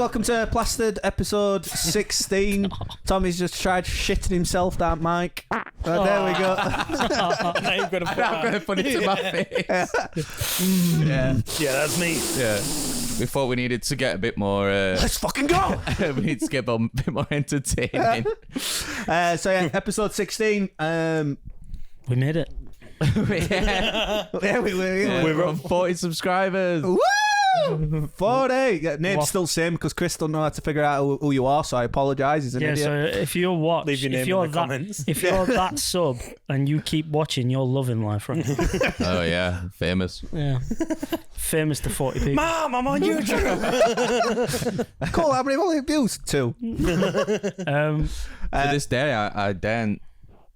welcome to Plastered episode 16. Tommy's just tried shitting himself down, Mike. There we go. I'm going to put it to my face. Yeah, that's me. Yeah. We thought we needed to get a bit more... Let's fucking go! we need to get a bit more entertaining. Episode 16. We made it. Yeah, We're on 40 subscribers. Woo! 40. Yeah, name's still same because Chris don't know how to figure out who you are, so I apologise. He's an idiot. So if you're Leave your name in the comments. if you're that sub and you keep watching, you're loving life right now. Oh, yeah. Famous. Yeah. Famous to 40 people. Mom, I'm on YouTube. Cool, how many only views? 2. To this day, I daren't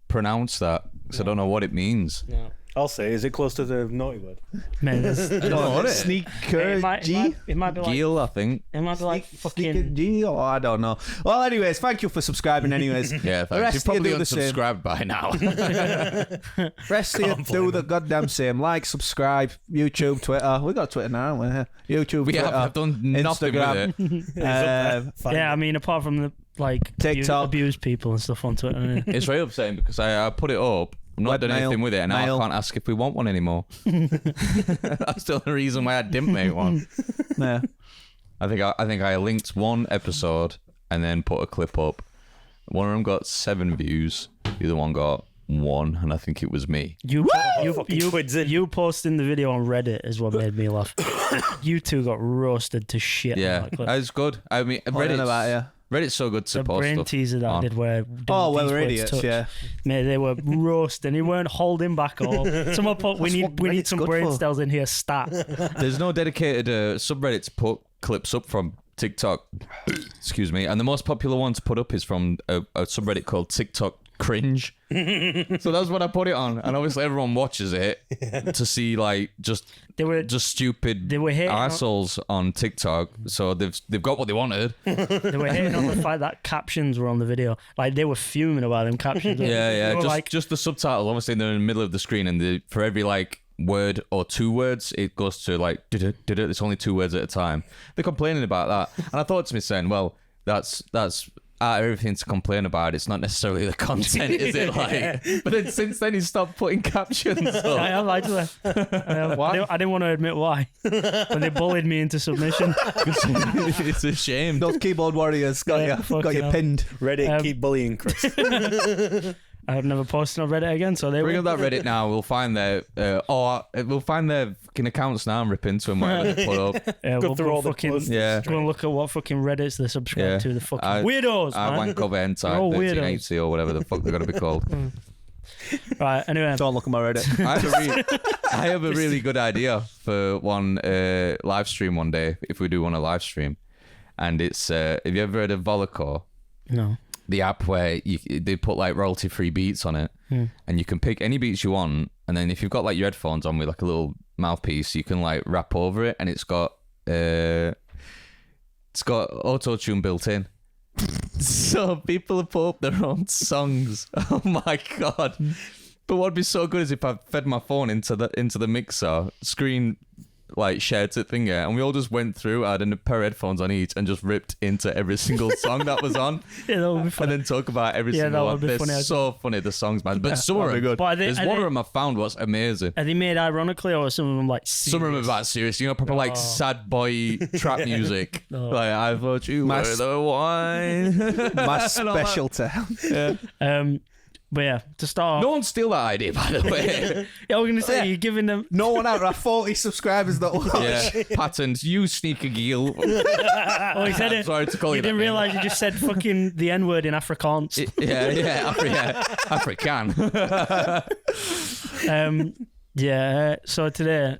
pronounce that because I don't know what it means. No. I'll say, is it close to the naughty word? Man, I don't know what it is. Sneaker it might G? be like Gil, I think. it might be like Sneaker fucking G? Oh, I don't know. Well, anyways, thank you for subscribing anyways. Yeah, The thanks. rest You're of you probably do the same. unsubscribed by now. Rest of you do the goddamn same. Like, subscribe, YouTube, Twitter. We got Twitter now, haven't we? YouTube, we Twitter, have done nothing Instagram. with it. yeah, I mean, apart from the like TikTok. abuse people and stuff on Twitter. It's very upsetting because I put it up. I'm not doing anything with it, and now I can't ask if we want one anymore. That's the only reason why I didn't make one. Yeah. I think I linked one episode and then put a clip up. One of them got 7 views. The other one got 1, and I think it was me. You you posting the video on Reddit is what made me laugh. You two got roasted to shit. on Yeah, that clip. that was good. I mean, Reddit's so good to The post brain stuff teaser that I on. did where Oh, well, these we're words idiots, touch. yeah. Mate, they were roasting. They weren't holding back at all. Someone put, we That's need what some Reddit's brain good for. cells in here, stat. There's no dedicated subreddit to put clips up from TikTok. Excuse me. And the most popular one to put up is from a subreddit called TikTok Cringe. So that's what I put it on, and obviously everyone watches it to see like just stupid They were hating assholes on TikTok. So they've got what they wanted. They were hating on the fact that captions were on the video. Like, they were fuming about them captions. Yeah. They were Just the subtitles. Obviously they're in the middle of the screen, and for every like word or 2 words, it goes to like did it. It's only 2 words at a time. They're complaining about that, and I thought to myself, well, that's out of everything to complain about. It's not necessarily the content, is it? Like, but then since then he stopped putting captions up. I have actually. Why? I didn't want to admit why, but they bullied me into submission. It's a shame. Those keyboard warriors got Yeah, you fucking hell. pinned. Reddit, keep bullying Chris. I've never posted on Reddit again, so they Bring were. up that Reddit now. We'll find their we'll find their fucking accounts now and rip into them whatever they put up. We'll through all the fucking posts. Yeah. go and look at what fucking Reddits they subscribe Yeah. to. The fucking I- weirdos, I man. wank over They're hentai all 1380 or whatever the fuck they're gonna be called. Right. Anyway, Don't look at my Reddit. I have a really good idea for one live stream one day if we do want a live stream, and it's have you ever heard of Volacore? no. The app where they put like royalty free beats on it, and you can pick any beats you want, and then if you've got like your headphones on with like a little mouthpiece, you can like rap over it, and it's got auto tune built in. So people have put up their own songs. Oh my god! But what'd be so good is if I fed my phone into the mixer screen, like shared to thing, and we all just went through, had a pair of headphones on each, and just ripped into every single song that was on. Yeah, that would be And funny. then talk about every Yeah, single that one. would be They're funny. so funny, the songs, man. But some of them, But there's one of them I found was amazing. Are they made ironically, or some of them like Some of them are about serious, proper like sad boy trap music. No. Like, I thought you My were the wine. My specialty. But yeah, to start. No one steal that idea, by the way. Yeah, we're gonna say you're giving them. No one out of our 40 subscribers that watch. Yeah, patterns. You sneaker geel. Oh, he said it. Sorry to call you. You didn't that, realise you just said fucking the N word in Afrikaans. African. So today,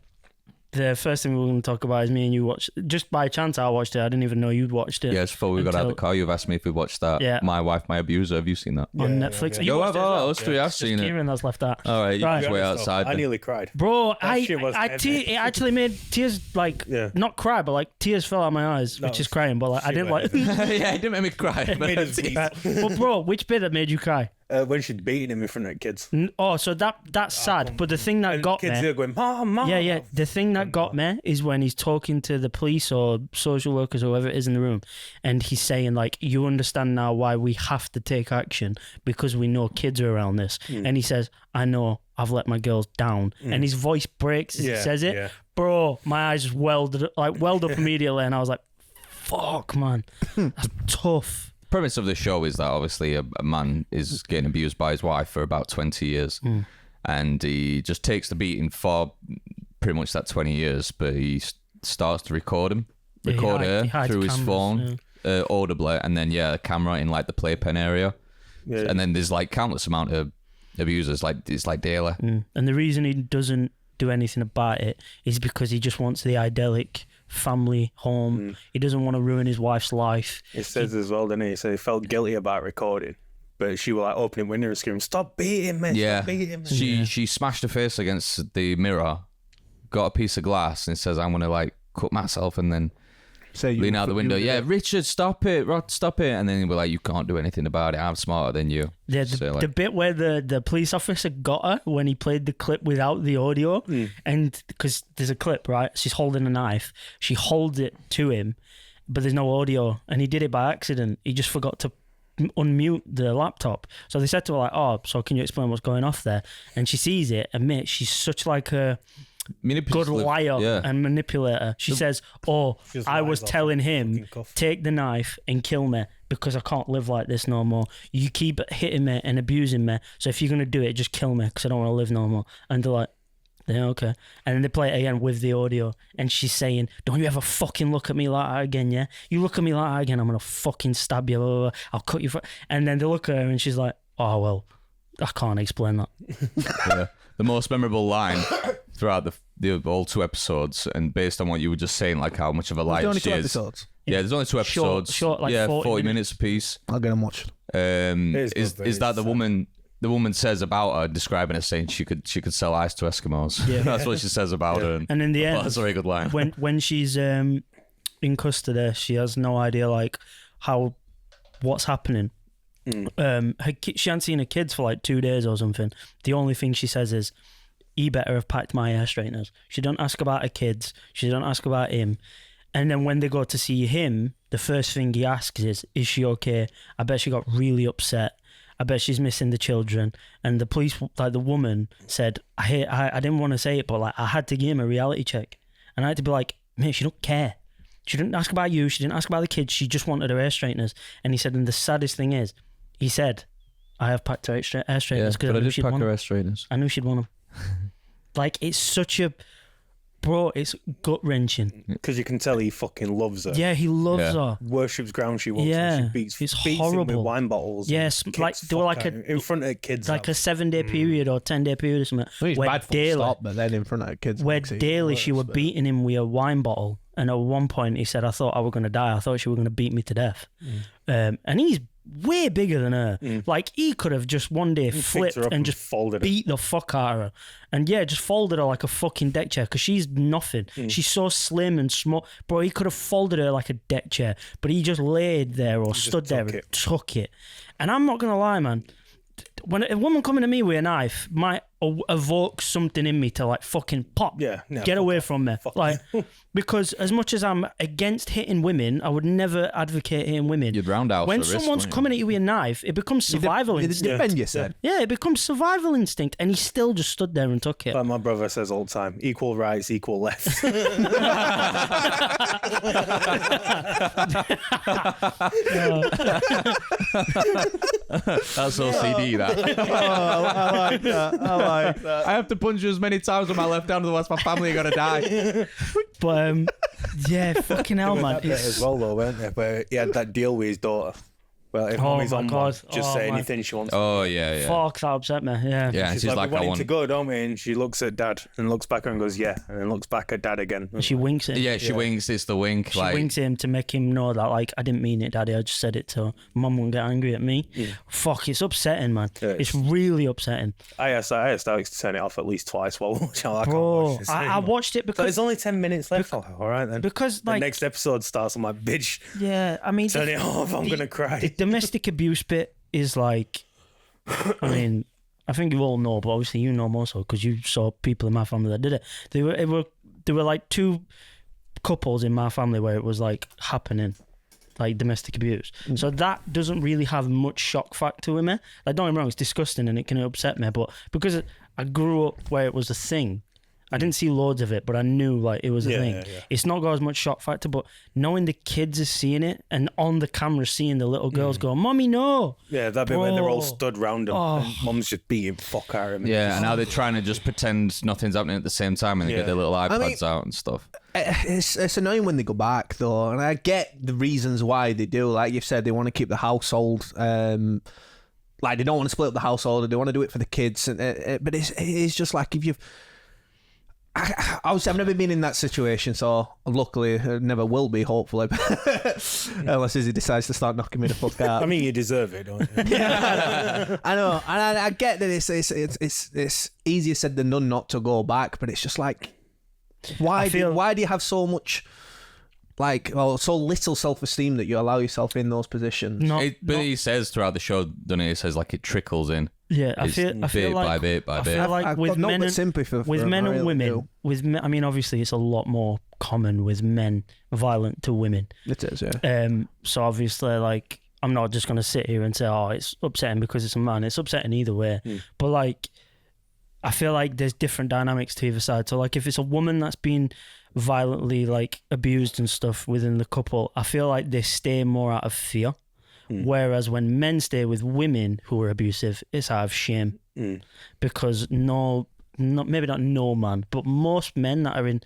the first thing we're going to talk about is me and you watched. Just by chance, I watched it. I didn't even know you'd watched it. Yes, before we got out of the car, you've asked me if we watched that. Yeah. My Wife, My Abuser. Have you seen that? On Yeah, Netflix. yeah. You watched it as well? us three. I've seen it. Kieran that's left that. All right, you Right. just wait outside. I then. nearly cried. Bro, I shit was heavy. actually made tears like not cry, but like tears fell out my eyes, which is crying. But like I didn't like. Yeah, it didn't make me cry. Made us But weep. But bro, which bit that made you cry? When she's beating him in front of the kids. Oh, so that's sad. But the thing that And got kids me, are going, Mom. yeah. The thing that got me is when he's talking to the police or social workers or whoever it is in the room, and he's saying like, "You understand now why we have to take action because we know kids are around this." And he says, "I know I've let my girls down," and his voice breaks as he says it. Yeah. Bro, my eyes just welled up immediately, and I was like, "Fuck, man, that's tough." Premise of the show is that obviously a man is getting abused by his wife for about 20 years, and he just takes the beating for pretty much that 20 years, but he starts to record Yeah, he her hides through his cameras, phone audibly, and then a camera in like the playpen area, and then there's like countless amount of abusers, like it's like daily. And the reason he doesn't do anything about it is because he just wants the idyllic family home. He doesn't want to ruin his wife's life. It says as well, didn't he? So he felt guilty about recording, but she was like opening window and screaming, "Stop beating me! Yeah, Stop beating me!" she smashed her face against the mirror, got a piece of glass, and says, "I'm gonna like cut myself," and then Say you lean out the window. you- Yeah, Richard, stop it, Rod, stop it. And then we're like, "You can't do anything about it. I'm smarter than you." Yeah, So, the bit where the police officer got her when he played the clip without the audio, and because there's a clip, right? She's holding a knife. She holds it to him, but there's no audio, and he did it by accident. He just forgot to unmute the laptop. So they said to her like, "Oh, so can you explain what's going off there?" And she sees it, and mate, she's such like a good liar Yeah. and manipulator. She says, "Oh, Just I lies was off telling the him, fucking cuff." take the knife and kill me because I can't live like this no more. You keep hitting me and abusing me. So if you're going to do it, just kill me because I don't want to live no more." And they're like, "Yeah, okay." And then they play it again with the audio. And she's saying, "Don't you ever fucking look at me like that again, yeah? You look at me like that again, I'm going to fucking stab you. Blah, blah, blah. I'll cut you." And then they look at her and she's like, "Oh, well, I can't explain that." Yeah. The most memorable line throughout the all 2 episodes, and based on what you were just saying, like how much of a liar There's only she 2 is. episodes. Yeah, there's only 2 episodes. short, like 40 minutes apiece. I'll get them watched. is Is very that the sad. woman? The woman says about her, describing her, saying she could sell ice to Eskimos. Yeah. That's what she says about her. And in the end, That's a very good line. when she's in custody, she has no idea like what's happening. She hadn't seen her kids for like 2 days or something. The only thing she says is, "He better have packed my hair straighteners." She don't ask about her kids. She don't ask about him. And then when they go to see him, the first thing he asks is she okay? I bet she got really upset. I bet she's missing the children. And the police, like the woman, said, I didn't want to say it, but like I had to give him a reality check. And I had to be like, "Mate, she don't care. She didn't ask about you. She didn't ask about the kids. She just wanted her hair straighteners." And he said, and the saddest thing is, he said, "I have packed her hair straighteners because but I I knew did she'd pack want her them. hair straighteners. I knew she'd want them." Like, it's such a... Bro, it's gut-wrenching. Because you can tell he fucking loves her. Yeah, he loves Yeah. her. Worships ground she walks Yeah, on. She beats it's him with horrible. wine bottles. and Yes, kicks like, they were fuck like out a- of him in front of kids. Like a 7-day period or 10-day period or something. I think it's where bad for daily, stop, but then in front of the kids. where makes it daily worse, she were but- beating him with a wine bottle. And at one point he said, "I thought I were going to die. I thought she were going to beat me to death." And he's way bigger than her. Like, he could have just one day Picked flipped her up and just folded her. beat the fuck out of her. And yeah, just folded her like a fucking deck chair because she's nothing. She's so slim and small. Bro, he could have folded her like a deck chair, but he just laid there or stood there took and it. took it. And I'm not going to lie, man. When a woman coming to me with a knife might evoke something in me to like fucking pop, Yeah, no, get fuck away off. from me. Fuck Like, because as much as I'm against hitting women, I would never advocate hitting women. You'd roundhouse When her wrist, someone's wouldn't you? coming at you with a knife, it becomes survival It instinct. defend yourself. Yeah, it becomes survival instinct, and he still just stood there and took it. Like my brother says all the time, equal rights, equal left. That's OCD, that. Oh, I like that. I like that. I have to punch you as many times with my left hand, otherwise my family are going to die. But yeah, fucking hell, man. That bit It's- as well, though, weren't there? But he had that deal with his daughter. Well, if Oh mommy's my on God. one, just Oh say my- anything she wants. Oh, yeah. Fuck, that upset me. Yeah. Yeah, She's she's like, like, we I want him want... to go, don't we? And she looks at dad and looks back and goes, yeah. And then looks back at dad again. And she winks at him. Yeah, she winks. It's the wink. She like, winks at him to make him know that, like, I didn't mean it, Daddy. I just said it to her. Mum won't get angry at me. Fuck, it's upsetting, man. Yeah, It's really upsetting. I asked Alex to turn it off at least twice while watching. I can't Bro, watch this I anymore. watched it So because, there's only 10 minutes left. All right, then. because The like, next episode starts. I'm like, bitch, yeah, I mean, turn it off. I'm going to the cry. domestic abuse bit is like, I mean, I think you all know, but obviously you know more so because you saw people in my family that did it. There were like two couples in my family where it was like happening, like domestic abuse. So that doesn't really have much shock factor with me. Like, don't get me wrong, it's disgusting and it can upset me, but because I grew up where it was a thing, I didn't see loads of it, but I knew like it was a thing. Yeah. It's not got as much shock factor, but knowing the kids are seeing it and on the camera seeing the little girls go, "Mommy, no!" Yeah, that bit where they're all Bro. stood round him and mum's just beating fuck out of him. Yeah, and now they're trying to just pretend nothing's happening at the same time and they Yeah. get their little iPads mean- out and stuff. It's annoying when they go back though, and I get the reasons why they do. Like you've said, they want to keep the household. Like they don't want to split up the household. They want to do it for the kids, but it's just like if you've. Obviously, I've never been in that situation, so luckily I never will be, hopefully. Unless Izzy decides to start knocking me the fuck out. I mean, you deserve it, don't you? I know, and I get that it's easier said than done not to go back, but it's just like, why do you have so much, so little self-esteem that you allow yourself in those positions? But he says throughout the show, doesn't he? He says like it trickles in. Yeah, I It's feel bit like by bit by I bit. feel like I've with got no men but and sympathy for with men I and really women, do. I mean, obviously it's a lot more common with men violent to women. It is, yeah. So obviously, like, I'm not just gonna sit here and say, "Oh, it's upsetting because it's a man." It's upsetting either way. But like, I feel like there's different dynamics to either side. So like, if it's a woman that's been violently like abused and stuff within the couple, I feel like they stay more out of fear. Whereas when men stay with women who are abusive, it's out of shame. Because maybe not no man, but most men that are in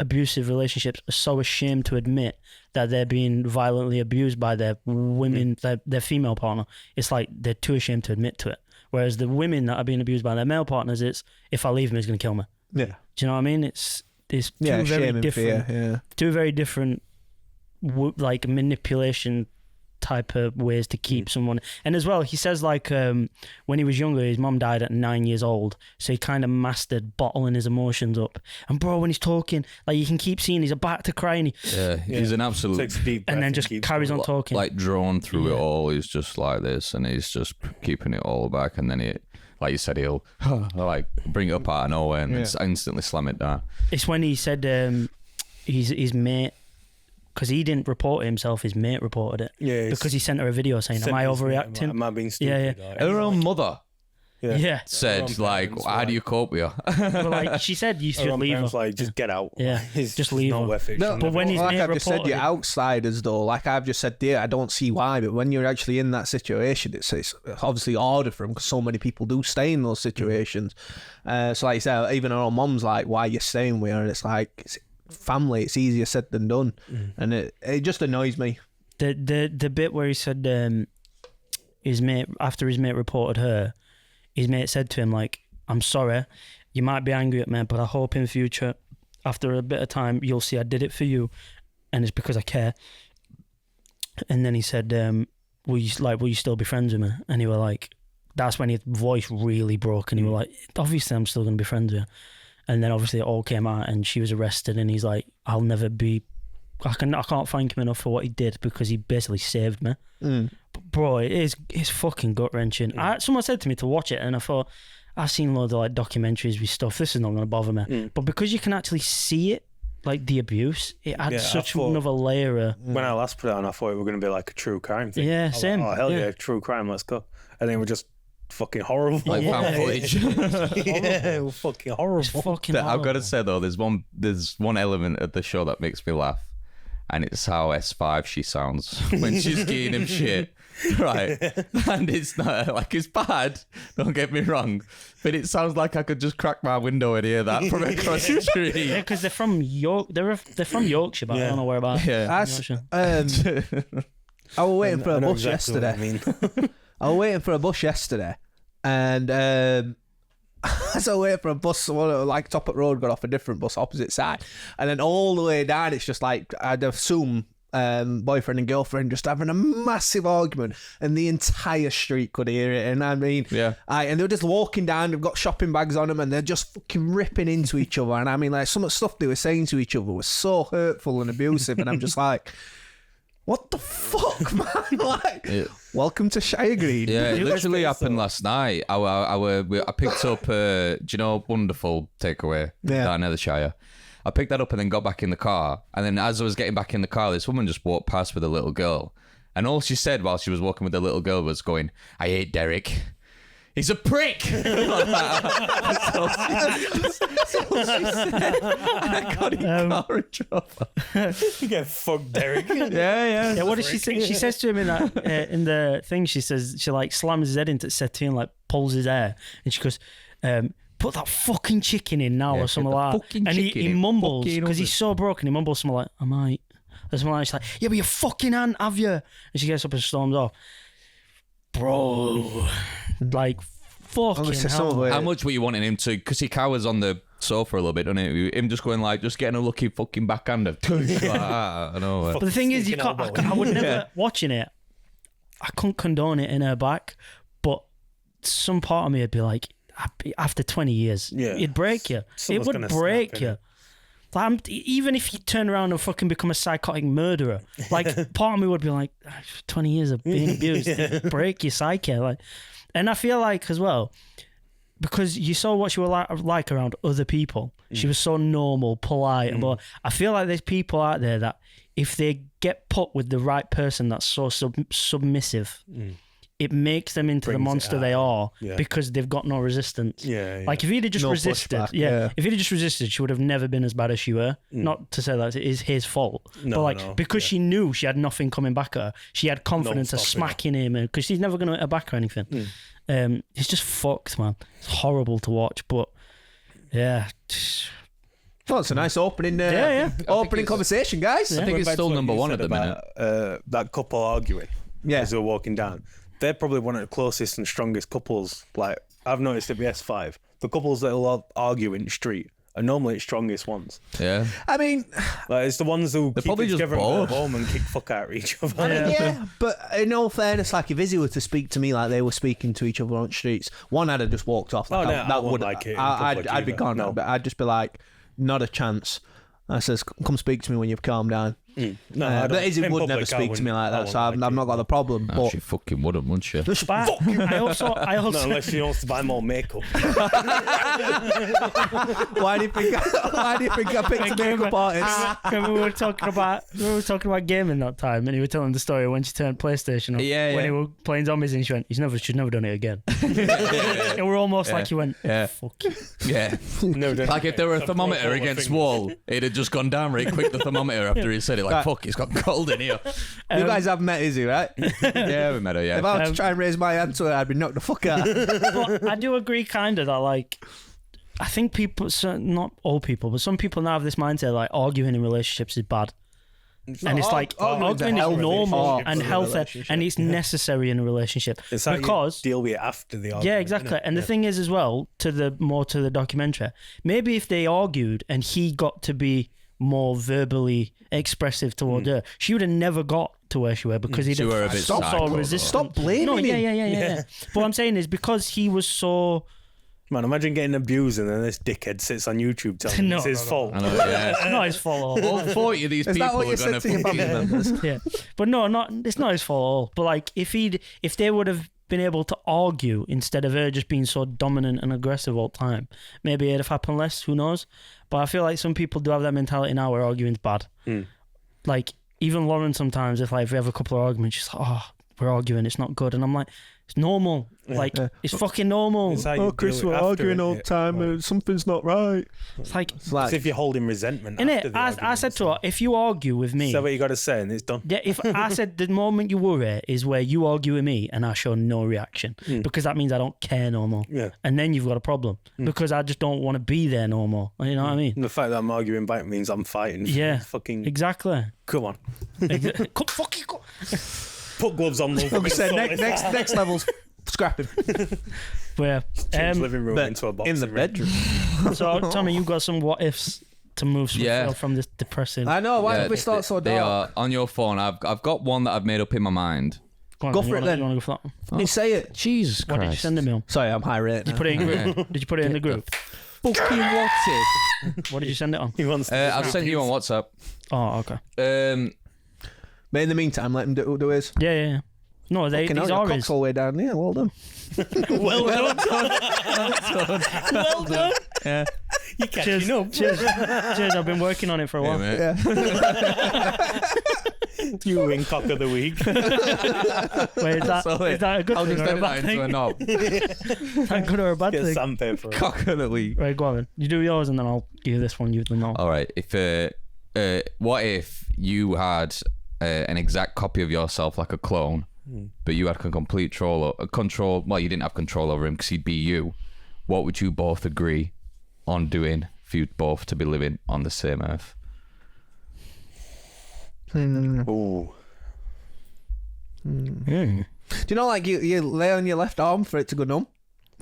abusive relationships are so ashamed to admit that they're being violently abused by their women, their female partner. It's like they're too ashamed to admit to it. Whereas the women that are being abused by their male partners, it's if I leave him, he's going to kill me. Yeah. Do you know what I mean? It's two Yeah, very shame and different, fear, yeah. two very different like manipulation type of ways to keep someone. And as well, he says like when he was younger, his mum died at 9 years old, so he kind of mastered bottling his emotions up. And bro, when he's talking, like you can keep seeing he's about to cry, and He's an absolute Takes a deep breath and then just keeps carries going. on talking. like drawn through it all. He's just like this, and he's just keeping it all back. And then he, like you said, he'll like bring it up out of nowhere and then instantly slam it down. It's when he said his mate, because he didn't report it himself, his mate reported it. Yeah, Because he sent her a video saying, "Am I overreacting?" Am I being stupid? Yeah, Her own mother Yeah. said, Her own like, parents how were do you cope with her? But like she said, you should leave her. Like, just get out. Yeah, It's just leave not her. worth it. No, But when his like mate I've just said, reported you're it- outsiders though. Like I've just said, I don't see why. But when you're actually in that situation, it's obviously harder for them because so many people do stay in those situations. So like you said, even our own mum's like, "Why are you staying with her?" And it's like, it's family. It's easier said than done, and it just annoys me. The bit where he said his mate, after his mate reported her, his mate said to him like, "I'm sorry, you might be angry at me, but I hope in future, after a bit of time, you'll see I did it for you, and it's because I care." And then he said, will you still be friends with me?" And he were like, that's when his voice really broke, and he were like, "Obviously I'm still gonna be friends with you." And then obviously it all came out, and she was arrested, and he's like, "I'll never be. I can't thank him enough for what he did because he basically saved me." But bro, it's fucking gut wrenching. Someone said to me to watch it, and I thought, I've seen loads of like documentaries with stuff. This is not going to bother me. But because you can actually see it, like the abuse, it adds Yeah, such I thought- another layer of. When I last put it on, I thought it were going to be like a true crime thing. Yeah, I was same. like, oh, hell Yeah. yeah, true crime, let's go. And then we're just fucking horrible. Like found footage. Yeah, we're fucking horrible. It's fucking. I've got to horrible. say though, there's one element of the show that makes me laugh, and it's how S5 she sounds when she's giving him shit, right? And it's not like it's bad. Don't get me wrong, but it sounds like I could just crack my window and hear that from across the Yeah, street. because they're from York. They're from Yorkshire, but I don't know where about. Yeah. That's, sure. I was waiting for I a know bus exactly what yesterday. I was waiting for a bus yesterday, and as I waited for a bus, like top of the road, got off a different bus opposite side, and then all the way down, it's just like I'd assume boyfriend and girlfriend just having a massive argument, and the entire street could hear it. And I mean, Yeah. and they were just walking down. They've got shopping bags on them, and they're just fucking ripping into each other. And I mean, like some of the stuff they were saying to each other was so hurtful and abusive, and I'm just like. What the fuck, man? Like, Yeah. welcome to Shire Green. Yeah, it You literally guys happened so. last night. I picked up, do you know, Wonderful Takeaway Yeah. down near the Shire. I picked that up and then got back in the car. And then as I was getting back in the car, this woman just walked past with a little girl. And all she said while she was walking with the little girl was going, "I hate Derek. He's a prick." That's all she said. I got in the car and drove off. You get fucked, Derek. Yeah. Yeah, what does she say? She says to him in that in the thing. She says she like slams his head into the settee and like pulls his hair, and she goes, "Put that fucking chicken in now," Yeah, or something put the like that. fucking And he chicken in. mumbles Fucking because he's so broken. He mumbles something like, "I might." Or something like that. She's like, "Yeah, but you fucking aunt, have you?" And she gets up and storms off. Bro, like fucking Honestly, hell. some way- How much were you wanting him to? Because he cowers on the sofa a little bit, doesn't he? Him just going like, just getting a lucky fucking backhander. Like, I know. But the thing is, you Sneaking can't. elbow. I would never watching it. I couldn't condone it in her back, but some part of me would be like, after 20 years, Yeah. it'd break you. Someone's it gonna would break snap, you. innit? Like, even if you turn around and fucking become a psychotic murderer, like part of me would be like, 20 years of being abused, it'd break your psyche. Like, and I feel like as well, because you saw what she was like around other people. She was so normal, polite, and blah. I feel like there's people out there that if they get put with the right person that's so submissive, it makes them into the Brings it monster out. they are Yeah. because they've got no resistance. Yeah, Like if he'd have just No resisted, pushback, yeah, yeah. if he'd have just resisted, she would have never been as bad as she were. Not to say that it is his fault, No, but like no, because yeah. she knew she had nothing coming back at her, she had confidence of stopping her. smacking him, because she's never going to hit her back or anything. It's just fucked, man. It's horrible to watch, but yeah. Well, it's a nice opening. Yeah. Opening conversation, guys. Yeah. I think it's Back to still what number you one said at the minute. about, that couple arguing Yeah. as they were walking down. They're probably one of the closest and strongest couples. Like I've noticed at the S5, the couples that will argue in the street are normally the strongest ones. Yeah. I mean, Like it's the ones who keep probably it just together and bored. go home and kick fuck out of each other. yeah, but in all fairness, like if Izzy were to speak to me like they were speaking to each other on the streets, one I'd have just walked off. Like, Oh, no, I wouldn't would like it in I'd public be either. gone. No. But I'd just be like, not a chance. I says, come speak to me when you've calmed down. No, I But don't. Izzy In would public, never I speak to me wouldn't- like I that, so wouldn't I've not got the problem. Oh, But she fucking wouldn't, wouldn't she? But I also No, unless she wants to buy more makeup. why do you think? Why do you think I picked a makeup artist? Remember we were talking about gaming that time, and you were telling the story when she turned PlayStation on. Yeah, when yeah. he was playing zombies, and she went, "She's never done it again." It were almost like you went, Yeah. "Fuck you." Yeah. No, Like if there were a I've thermometer broke all my against fingers. wall, it'd have just gone down really quick, the thermometer, after he said it. Like, fuck, it's got cold in here. You guys have met Izzy, right? Yeah, we met her, yeah. If I was to try and raise my hand to her, I'd be knocked the fuck out. But I do agree, kind of, that like, I think people, not all people, but some people now have this mindset like arguing in relationships is bad. And it's like arguing's a arguing is healthy normal relationship and for a healthy, relationship. and it's necessary in a relationship It's how because you deal with it after the argument. yeah, exactly. innit? And the thing is, as well, to the documentary, maybe if they argued and he got to be more verbally expressive toward her, she would have never got to where she were because he'd She have were a bit so psycho, though. resistant. Stop blaming No, him. yeah. But what I'm saying is because he was so. Man, imagine getting abused and then this dickhead sits on YouTube telling No, it's his no, no. fault. I know, yeah. Not his fault. All 40 of these Is people that what are you going said to your family members? Yeah, but no, it's not his fault at all. But like, if they would have been able to argue instead of her just being so dominant and aggressive all the time, maybe it'd have happened less. Who knows? But I feel like some people do have that mentality now where arguing's bad. Like even Lauren sometimes, if we have a couple of arguments, she's like, "Oh, we're arguing, it's not good," and I'm like, "It's normal. Like it's fucking normal." It's how you deal with it after, innit? time. Something's not right. It's like, It's like, It's if you're holding resentment innit? after the I argument, said to her, if you argue with me, say what you got to say and it's done. yeah, if I said the moment you worry is where you argue with me and I show no reaction because that means I don't care no more. Yeah. And then you've got a problem because I just don't want to be there no more. You know what I mean? And the fact that I'm arguing back means I'm fighting. Yeah. Fucking, Exactly. come on. Fuck you. Put gloves on, love. like I said, next level's scrapping But Change living room but into a box. in the bedroom. so Tommy, you've got some what ifs to move Yeah. from this depressing. I know. Why Yeah, did we start so They dark? are on your phone. I've got one that I've made up in my mind. Go on, Go you for it wanna- then. You want to go for that one? You say it. Jesus What did you send him on? Sorry, I'm high rate. Did you put it in group? Did you put it in the group? Fucking what if? What did you send it on? He wants I've sent you on WhatsApp. Oh, okay. But in the meantime, let him do his. Yeah. No, these Fucking hell, are your his. cock's all the way down. Yeah, well done. Well done. Well done. Yeah. You Cheers. catching up. Cheers. I've been working on it for a while. mate. Yeah. You win cock of the week. Wait, is that a good I'll thing just or a edit bad that into a thing? knob. Is that good or a bad Get thing? sandpaper. Cock of the week. Right, go on then. You do yours and then I'll give this one. You do no. All right. If what if you had an exact copy of yourself, like a clone, but you had complete control? Well, you didn't have control over him because he'd be you. What would you both agree on doing for you both to be living on the same earth? Ooh. Do you know, like you lay on your left arm for it to go numb?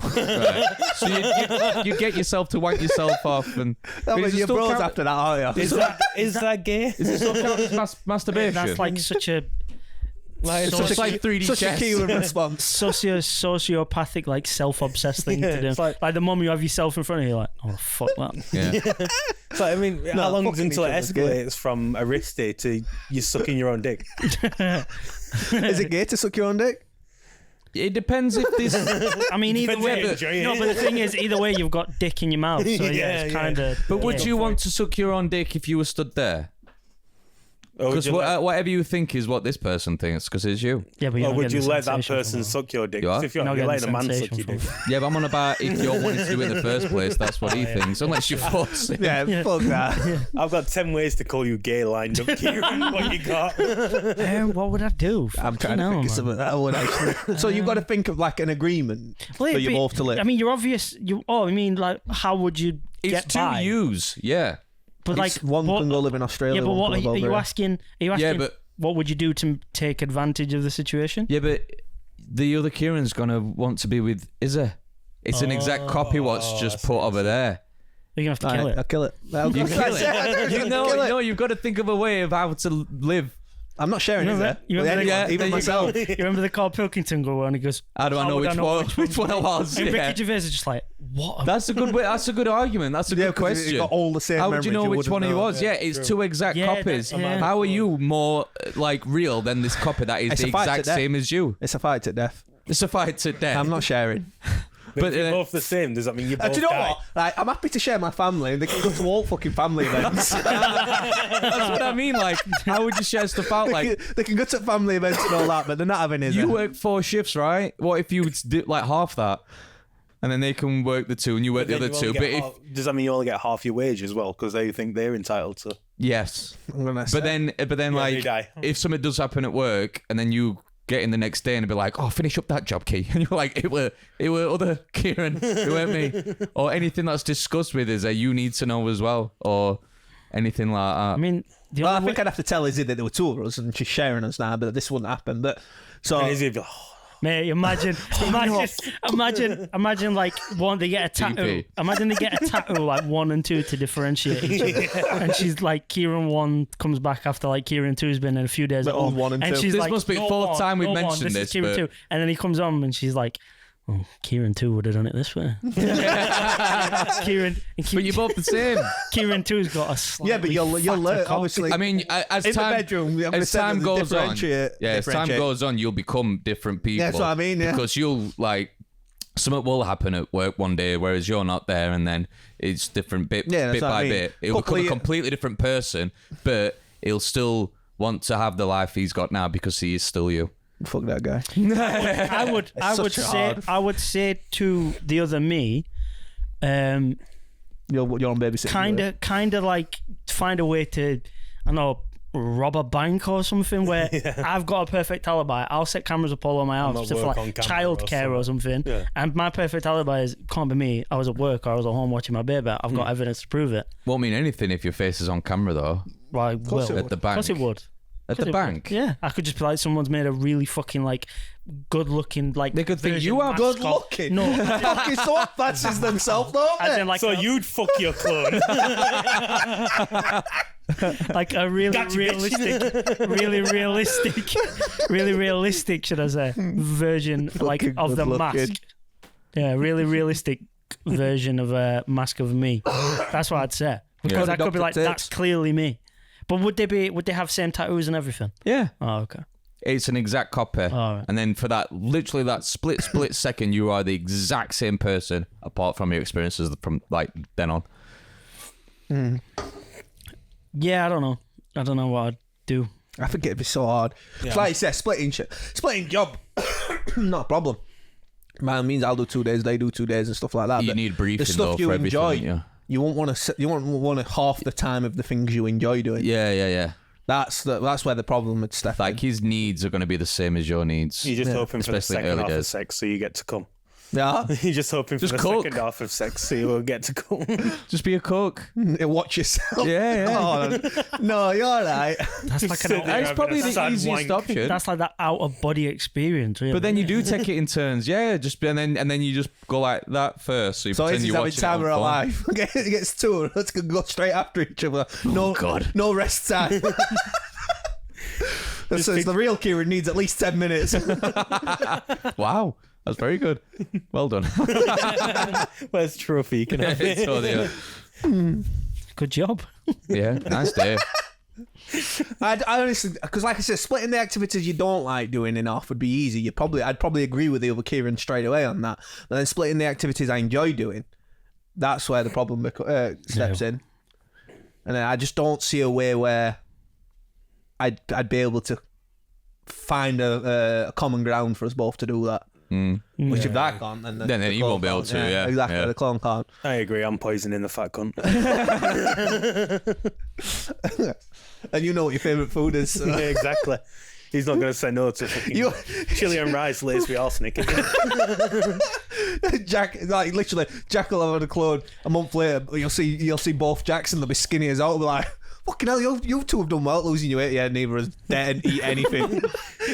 Right. So you get yourself to wank yourself off, and No, but but is it your still bros count- after that, aren't you? Is that gay? Is it still count as masturbation? That's like such a it's just like 3D Such a chess. Kieran response. sociopathic, like self-obsessed thing to do. it's like- the moment you have yourself in front of you, like, oh fuck that. Yeah. So, I mean, how long fucking until it each other's gay. escalates from a wristy to you sucking your own dick? Is it gay to suck your own dick? It depends if this. I mean, either Depends how way, you enjoy it. no, but the thing is, either way, you've got dick in your mouth, so yeah, Yeah, it's yeah. kind of. But would you want to suck your own dick if you were stood there? Or would Because you let, whatever you think is what this person thinks, because it's you. Yeah, but you're or not would getting you the let that sensation person from suck your dick? You are? 'Cause if you're Not you're getting letting a the man suck sensation your dick. from Yeah, but I'm on about if you're wanting to do it in the first place. That's what he thinks. Unless you force it. Yeah, fuck that. I've got 10 ways to call you gay lined up, Kieran. What you got? What would I do? I'm trying to Fucking think of hell, something that I would actually. So you've got to think of like an agreement Well, for it'd you be- both to live. I mean, you're obvious. I mean, like, how would you It's get two by? U's. Yeah. But like, one what, can go live in Australia. yeah, but one what can live are you over asking? Are you asking? Yeah, but what would you do to take advantage of the situation? yeah, but the other Kieran's gonna want to be with Izza. It's an exact copy what's just put over there. You're gonna have to here. kill Alright, it. I'll kill it. I'll You kill kill it. You No, you've got to think of a way of how to live. I'm not sharing, is it? You With remember anyone, the- even there you myself. You remember the Carl Pilkington go on? He goes, How do I know would which one I was? And Yeah. Ricky Gervais is just like, what? That's a good way. That's a good argument. That's a Yeah, good 'cause question. you got all the same How would you know memories, which you one he wouldn't know. was? Yeah, it's two exact Yeah, copies. that- yeah. How are you more like real than this copy that is It's the a fight to exact death. same as you? It's a fight to death. It's a fight to death. I'm not sharing. But if But, you're both the same, does that mean you both Do you know die? what? Like, I'm happy to share my family, and they can go to all fucking family events. That's what I mean. Like, how would you share stuff out? Like, they can go to family events and all that, but they're not having it. you work 4 shifts, right? What if you did like half that, and then they can work the 2 and you work the Then other you 2? only But get if half- does that mean you only get half your wage as well? Because they think they're entitled to. yes, I'm gonna say. but then they like, die. if something does happen at work, and then you get in the next day and be like, "Oh, finish up that job, Key," and you're like, "It were other Kieran, it weren't me," or anything that's discussed with is that you need to know as well, or anything like that. I mean, the Well, I only think I'd have to tell Izzy that there were 2 of us and she's sharing us now, but this wouldn't happen. But so And Izzy would be like, oh, Mate, imagine like one they get a tattoo. DP. Imagine they get a tattoo like 1 and 2 to differentiate each other. And she's like, Kieran 1 comes back after like Kieran 2's been in a few days But at home. on 1 and 2. she's This like, must be the "No fourth one, time we've no one, mentioned is this, Kieran but- 2. And then he comes on and she's like, oh, Kieran 2 would have done it this way. Kieran But you're both the same. Kieran 2's got a slightly yeah, but you'll fatter learn cock. obviously. I mean, as in time the bedroom, I'm gonna as say time there's a goes on, as time differentiate. goes on, you'll become different people. Yeah, that's what I mean, yeah. Because you'll like something will happen at work one day, whereas you're not there, and then it's different bit Yeah, that's bit what I by mean. bit. He'll Couple become a of- completely different person, but he'll still want to have the life he's got now because he is still you. Fuck that guy. I would say to the other me, You're on babysitting. kind of like find a way to, I don't know, rob a bank or something where I've got a perfect alibi. I'll set cameras up all over my house not stuff work like on camera childcare or something. Yeah. And my perfect alibi is can't be me. I was at work or I was at home watching my baby. I've got evidence to prove it. Won't mean anything if your face is on camera though. Well, course it At the Of course bank. it would. At the It bank. would. Yeah, I could just be like, someone's made a really fucking like good-looking like. They could think version you are mascot. good looking. No, Fucking so fancies themselves though. as in like so a, you'd fuck your clone. like a really Gotcha, really realistic, should I say, version like Fucking of the good looking. mask. Yeah, really realistic version of a mask of me. That's what I'd say. Because Yeah. I could be like, Dr. that's clearly me. But would they have same tattoos and everything? Yeah. Oh, okay. It's an exact copy. right. And then for that, literally that split second, you are the exact same person, apart from your experiences from like then on. Yeah, I don't know what I'd do. I think it'd be so hard. It's like you said, splitting job, not a problem. By all means, I'll do 2 days, they do 2 days and stuff like that. You but need briefing the stuff though you for everything. enjoy, Yeah. you won't want to half the time of the things you enjoy doing. Yeah. That's where the problem with Steph. Like his needs are going to be the same as your needs. You're just hoping for the Especially in second early half of days. sex so you get to come. yeah, You're just hoping for Just the cook. second half of sex so you will get to come. Just be a cook. watch yourself. Yeah. Oh, no, you're all right. That's like sit an there. That's having probably a the sad easiest wank. option. that's like that out of body experience, really. But then you do take it in turns, yeah. Just and then you just go like that first. So you So pretend he's you're having watching time it of on our phone. life. It gets two. Let's go straight after each other. No, God. no rest time. So the real Kieran needs at least 10 minutes. Wow, that's very good. Well done. Where's trophy? You can have it. So there you Good job. go. Yeah, nice day. I honestly, because like I said, splitting the activities you don't like doing in half would be easy. I'd probably agree with the other Kieran straight away on that. But then splitting the activities I enjoy doing, that's where the problem steps in. And then I just don't see a way where I'd be able to find a common ground for us both to do that. Which if that can't, then Then the you clone won't be able can't. to, yeah. Exactly, Yeah. the clone can't. I agree. I'm poisoning the fat cunt. And you know what your favourite food is. Yeah, exactly. He's not going to say no to fucking You- chili and rice lays with arsenic. Jack, like literally, Jack will have had a clone. A month later, you'll see both Jacks and they'll be skinny as out. They'll be like, fucking hell, you two have done well at losing your weight. Yeah, neither has dared eat anything.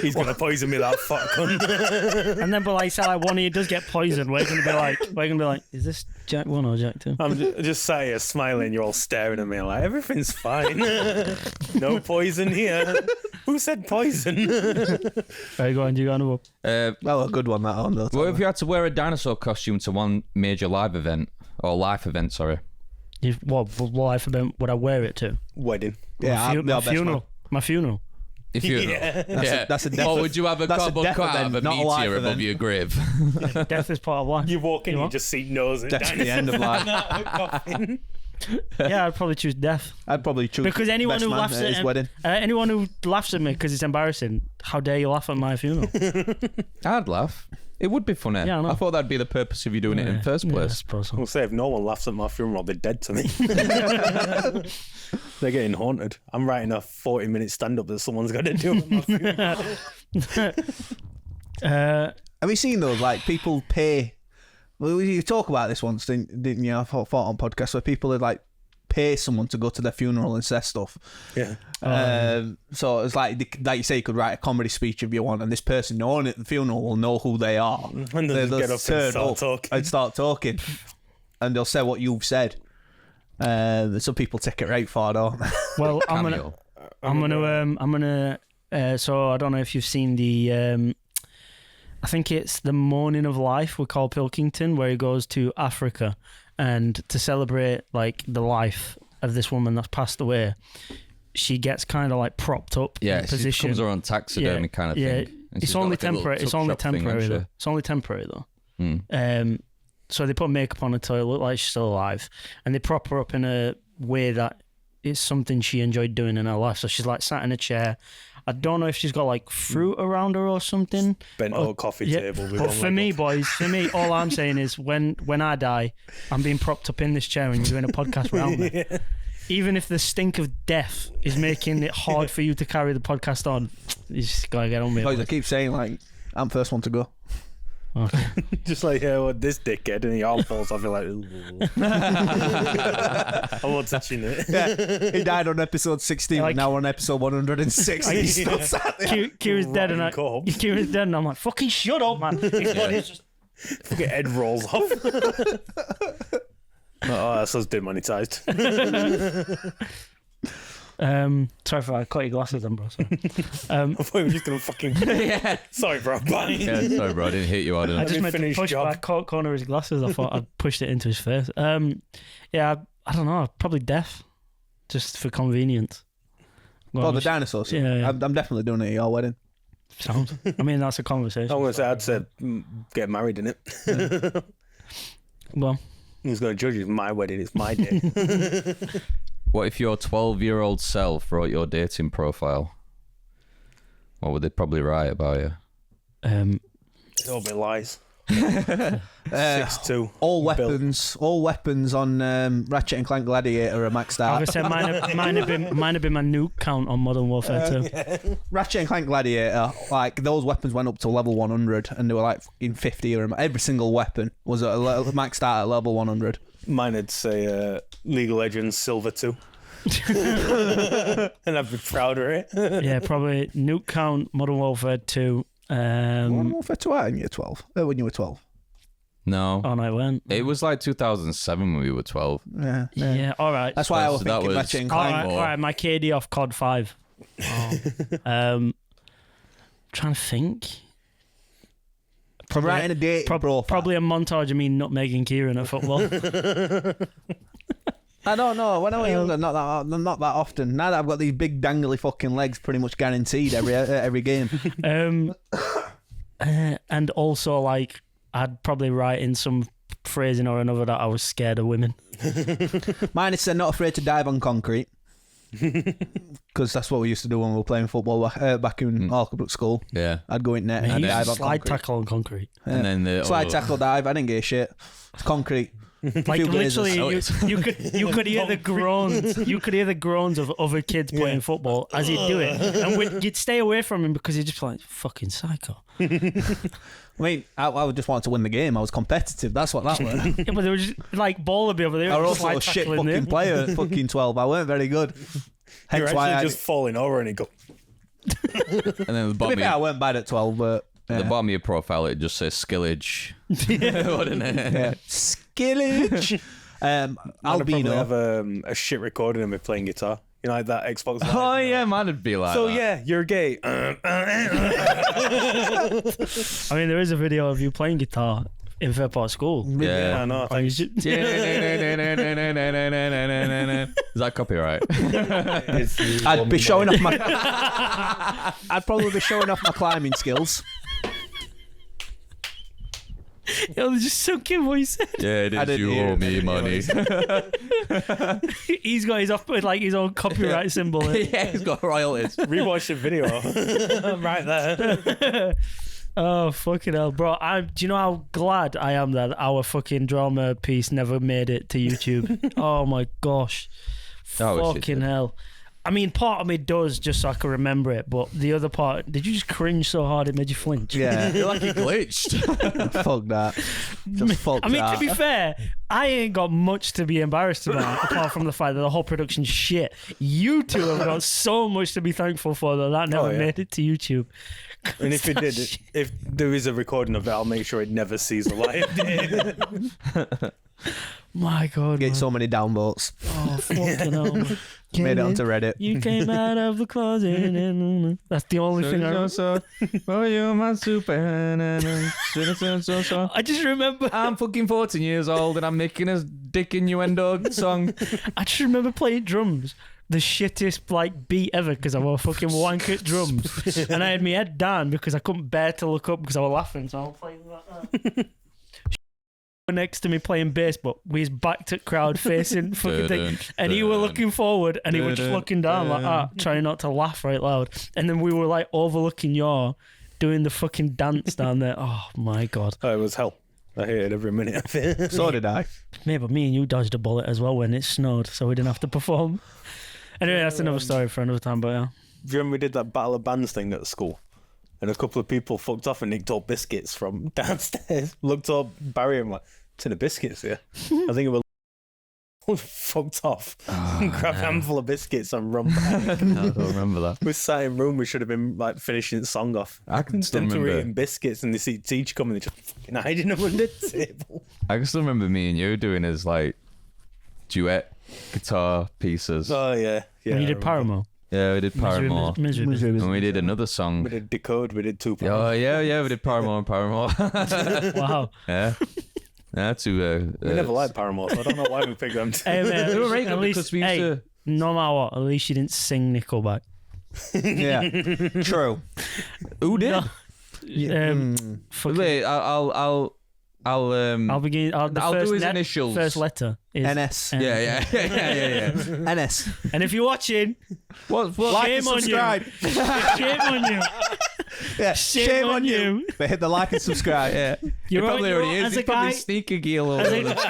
He's going to poison me, that fat cunt. And then, but like, say like one of you does get poisoned, we're gonna be like, is this Jack 1 or Jack 2? I'm just sat here smiling. You're all staring at me like, everything's fine. No poison here. Who said poison? Very good. Do you got another? Oh, a good one that one. What if you had to wear a dinosaur costume to one major live event or life event? Sorry. What life event would I wear it to? Wedding. Yeah, My funeral. My funeral. If you, Yeah. That's a death. Or would you have a That's a cardboard death cut out of a event, not a life meteor above event. your grave? Death is part of life. You walk in, You you what? just see nose and Death's the end of life. coffin. Yeah, I'd probably choose death. I'd probably choose Because anyone best who man laughs at his at wedding. anyone who laughs at me because it's embarrassing, how dare you laugh at my funeral? I'd laugh. It would be funny. Yeah, I know. I thought that'd be the purpose of you doing it in the first Yeah, I place. suppose so. I'll say if no one laughs at my funeral, they're dead to me. They're getting haunted. I'm writing a 40-minute stand-up that someone's got to do at my funeral. Have you seen those? Like people pay. Well, you talk about this once, didn't you? I thought on podcasts where people would like pay someone to go to their funeral and say stuff. Yeah. So it's like you say, you could write a comedy speech if you want, and this person knowing at the funeral will know who they are. And they'll just get up and turn start talking. and start talking, and they'll say what you've said. Some people take it right far, don't they? Well, I'm Cameo. gonna. So I don't know if you've seen the. I think it's the Morning of Life with Carl Pilkington, where he goes to Africa, and to celebrate like the life of this woman that's passed away, she gets kind of like propped up Yeah, in she position. becomes her own taxidermy kind of yeah, thing. And it's she's got, only like, a little temporary. It's tuck only shop thing, temporary hasn't though. It's only temporary though. she? Mm. So they put makeup on her to look like she's still alive, and they prop her up in a way that it's something she enjoyed doing in her life. So she's like sat in a chair. I don't know if she's got like fruit around her or something. Bent over coffee table. With But one for leg me, up. boys, all I'm saying is when I die, I'm being propped up in this chair and you're doing a podcast around me. Even if the stink of death is making it hard for you to carry the podcast on, you just gotta get on with Boys, I it. keep saying like I'm the first one to go. Okay. Just like, yeah, well, this dickhead, and the arm falls off. You're like, ooh. I won't touching it. Yeah, he died on episode 16, Like- and now we're on episode 106. And he's still sat there. Kira's dead, and Rotten corpse. Kira's dead, and I'm like, fucking shut up, man. His body's just Fucking head rolls off. Oh, that's us demonetised. sorry if I cut your glasses then, bro. Sorry. I thought we were just gonna fucking. Yeah. Sorry, bro. Bye. Yeah, sorry, bro. I didn't hit you hard I enough. just me meant to finish push job. back corner of his glasses. I thought I'd pushed it into his face. Yeah, I don't know. Probably death, just for convenience. Go Oh, on, the dinosaur scene. Yeah, yeah. I'm definitely doing it at your wedding. sound. I mean, that's a conversation. I'm going to say I'd say get married in it. Well, Who's going to judge it? It's my wedding. It's my day. What if your 12-year-old self wrote your dating profile? What would they probably write about you? It's all bit lies. 6'2". All Built. weapons on Ratchet and Clank Gladiator are maxed I out. would say mine have been my nuke count on Modern Warfare 2. Ratchet and Clank Gladiator, like those weapons went up to level 100, and they were like in 50 or every single weapon was maxed out at level 100. Mine would say League of Legends Silver 2. And I'd be proud of it. Yeah, probably nuke count, Modern Warfare 2. Modern Warfare 2 out in year 12. When you were 12. No. On I went. It was like 2007 when we were 12. Yeah. Yeah, all right. That's why I was So that thinking was- Ratchet and All Clank. right, all right. My KD off COD 5. Trying to think. From writing a date profile. Probably a montage of me nutmegging Kieran at football. I don't know. When I was younger, not that often. Now that I've got these big dangly fucking legs, pretty much guaranteed every game. And also, like, I'd probably write in some phrasing or another that I was scared of women. Mine is not afraid to dive on concrete. Because that's what we used to do when we were playing football back in Alcabrook School. Yeah. I'd go in net and You dive on slide concrete. tackle on concrete. And then the Slide tackle dive. I didn't give a shit. It's concrete. Like Few literally, glazes. you could hear the groans. You could hear the groans of other kids playing football as he'd do it, and you'd stay away from him because he'd just be like fucking psycho. I mean, I just wanted to win the game. I was competitive. That's what that was. Yeah, but they were just like ball would be over there. I was just also a like shit tackling fucking there. player at fucking 12. I weren't very good. You're Hence why actually I just falling over and you go, And then the to bottom, be fair, I weren't bad at 12, but the bottom of your profile, it just says skillage. Wouldn't it? yeah. Skillage. I'd probably Albino. have a shit recording of me playing guitar. You know, like that Xbox Live. Oh, yeah, mine would be like So that. yeah, you're gay. I mean, there is a video of you playing guitar in Fairport School. Yeah. I know. Oh, you Thanks. should- Is that copyright? I'd be showing off my. I'd probably be showing off my climbing skills. It was just so cute what he said. Yeah, it I is. didn't You hear owe it. me money. He's got his off with like his own copyright symbol. Yeah, he's got royalties. Rewatch the video. Right there. Oh fucking hell, bro! Do you know how glad I am that our fucking drama piece never made it to YouTube? Oh my gosh, Oh, fucking shit. hell! I mean, part of me does just so I can remember it, but the other part, did you just cringe so hard it made you flinch? Yeah. You're like you glitched. Fuck that. Just fuck I mean, that. to be fair, I ain't got much to be embarrassed about apart from the fact that the whole production's shit. You two have got so much to be thankful for that never yeah. made it to YouTube. And if it did, if there is a recording of it, I'll make sure it never sees the light of day. My God, Get man. so many downvotes. Oh, fucking hell. Man. Made it onto Reddit. You came out of the closet and that's the only thing I remember. Oh, you're my super. I just remember I'm fucking 14 years old and I'm making a dick innuendo song. I just remember playing drums. The shittest like beat ever because I was fucking wank at drums. And I had my head down because I couldn't bear to look up because I was laughing, so I was playing like that. Next to me playing bass, but we was backed at crowd facing fucking thing, and he were looking forward and he was just looking down like that, trying not to laugh right loud. And then we were like overlooking your doing the fucking dance down there. Oh my God. Oh, it was hell. I hated every minute of it. So did I. Maybe but me and you dodged a bullet as well when it snowed, so we didn't have to perform. Anyway, that's another story for another time, but yeah. Do you remember we did that Battle of Bands thing at school? And a couple of people fucked off and nicked all biscuits from downstairs. Looked up Barry and like, tin of biscuits here. I think it was fucked off. Grabbed a handful of biscuits and run back. I don't remember that. We sat in room, we should have been like finishing the song off. I can still Them two were remember. eating biscuits and they see teacher coming, they just fucking hiding them under the table. I can still remember me and you doing his like duet guitar pieces. Oh yeah, yeah. When you I did remember. Paramore. Yeah, we did Paramore. Misery. And we did another song. We did Decode, we did Tupac. Oh yeah, we did Paramore and Paramore. Wow. Yeah. Yeah, to We never liked Paramore, so I don't know why we picked them. Hey, man, They were very at good least, because we used hey, to. no matter what, at least you didn't sing Nickelback. Yeah, true. Who did? Fucking- Wait, I'll I'll begin. I'll the do his first initials. First letter is NS. Yeah. NS. And if you're watching, What? Like shame and on subscribe. you. Shame on you. Yeah, Shame on you. But hit the like and subscribe. Yeah. You're He probably all- already is. as He's a probably guy- sneaker gear all As over a, the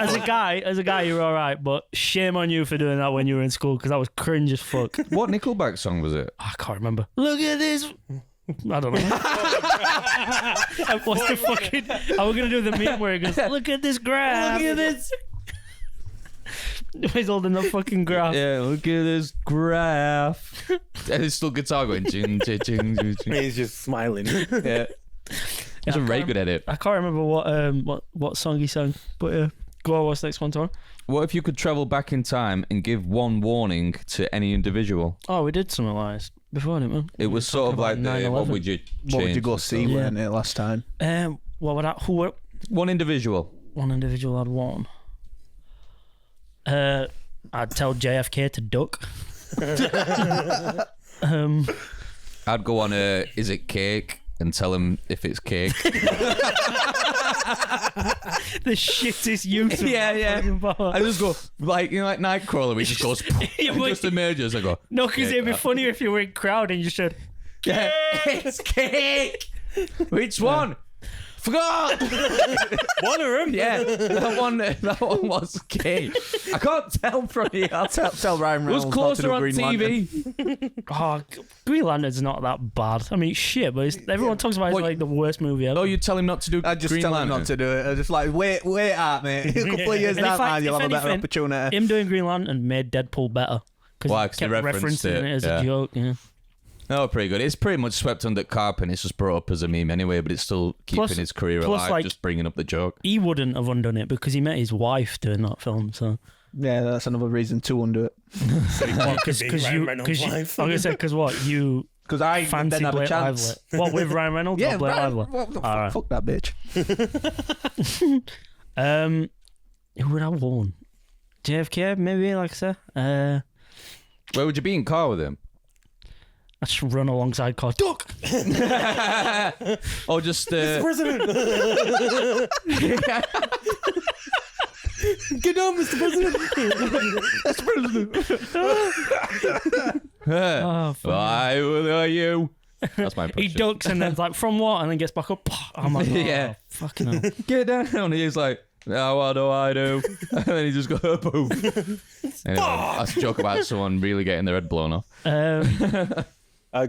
as a guy, you're all right, but shame on you for doing that when you were in school because that was cringe as fuck. What Nickelback song was it? I can't remember. Look at this. I don't know. What's the fucking? Are we gonna do the meme where it goes? Look at this graph. Look at this. He's holding the fucking graph. Yeah, look at this graph. And it's still guitar going. Ching, ching, ching, ching, ching. He's just smiling. Yeah. He's a very good edit. I can't remember what song he sang, but go on. What's the next one, Tom? What if you could travel back in time and give one warning to any individual? Oh, we did something like this before, didn't we? It was sort of like the, 9/11. what would you change? What would you go see? Yeah. Weren't it last time? What would I? Who were One individual. one individual I'd want? I'd tell JFK to duck. I'd go on a Is It Cake? And tell him if it's cake. The shittest use of Yeah, that yeah. fucking power. I just go, like, you know, like Nightcrawler, he just goes, Yeah, and but- just emerges. I go, No, because Cake, it'd be that. funnier if you were in crowd and you said, yeah, it's cake. Which one? Forgot. One of them. Yeah, that one was cake. I can't tell from here. Tell Ryan It was Reynolds not to closer do on Green Lantern. TV. "Oh, Green Lantern's not that bad. I mean, it's shit, but everyone talks about it as What- like the worst movie ever." Oh, you tell him not to do I just Green tell Lantern. him not to do it. I just like wait out, mate. A couple of years And down if the I- line, you'll if have a better anything, opportunity. Him doing Green Lantern made Deadpool better because Why? he 'Cause they kept referenced referencing it, it as yeah. a joke. Yeah. No, pretty good. It's pretty much swept under the carpet. And it's just brought up as a meme anyway, but it's still keeping Plus- his career plus, alive, like- just bringing up the joke. He wouldn't have undone it because he met his wife doing that film. So Yeah, that's another reason to undo it. because Ryan you Reynolds' because wife. I'm gonna say because what you Because I fancy didn't have a Blake chance. Lively? What with Ryan Reynolds? Yeah, or Blake Ryan, Lively? what the All right. fuck that bitch. Who would I warn? JFK, maybe, like I said. Where would you be in car with him? I just run alongside car. Duck! Or just President. Get on, Mr. President. Oh, fuck. why are you? That's my He impression. ducks and then like from what? And then gets back up. I'm like, oh, Yeah. fucking hell. Get down. He's like, now what do I do? And then he just goes, boom. Anyway, that's a joke about someone really getting their head blown off. I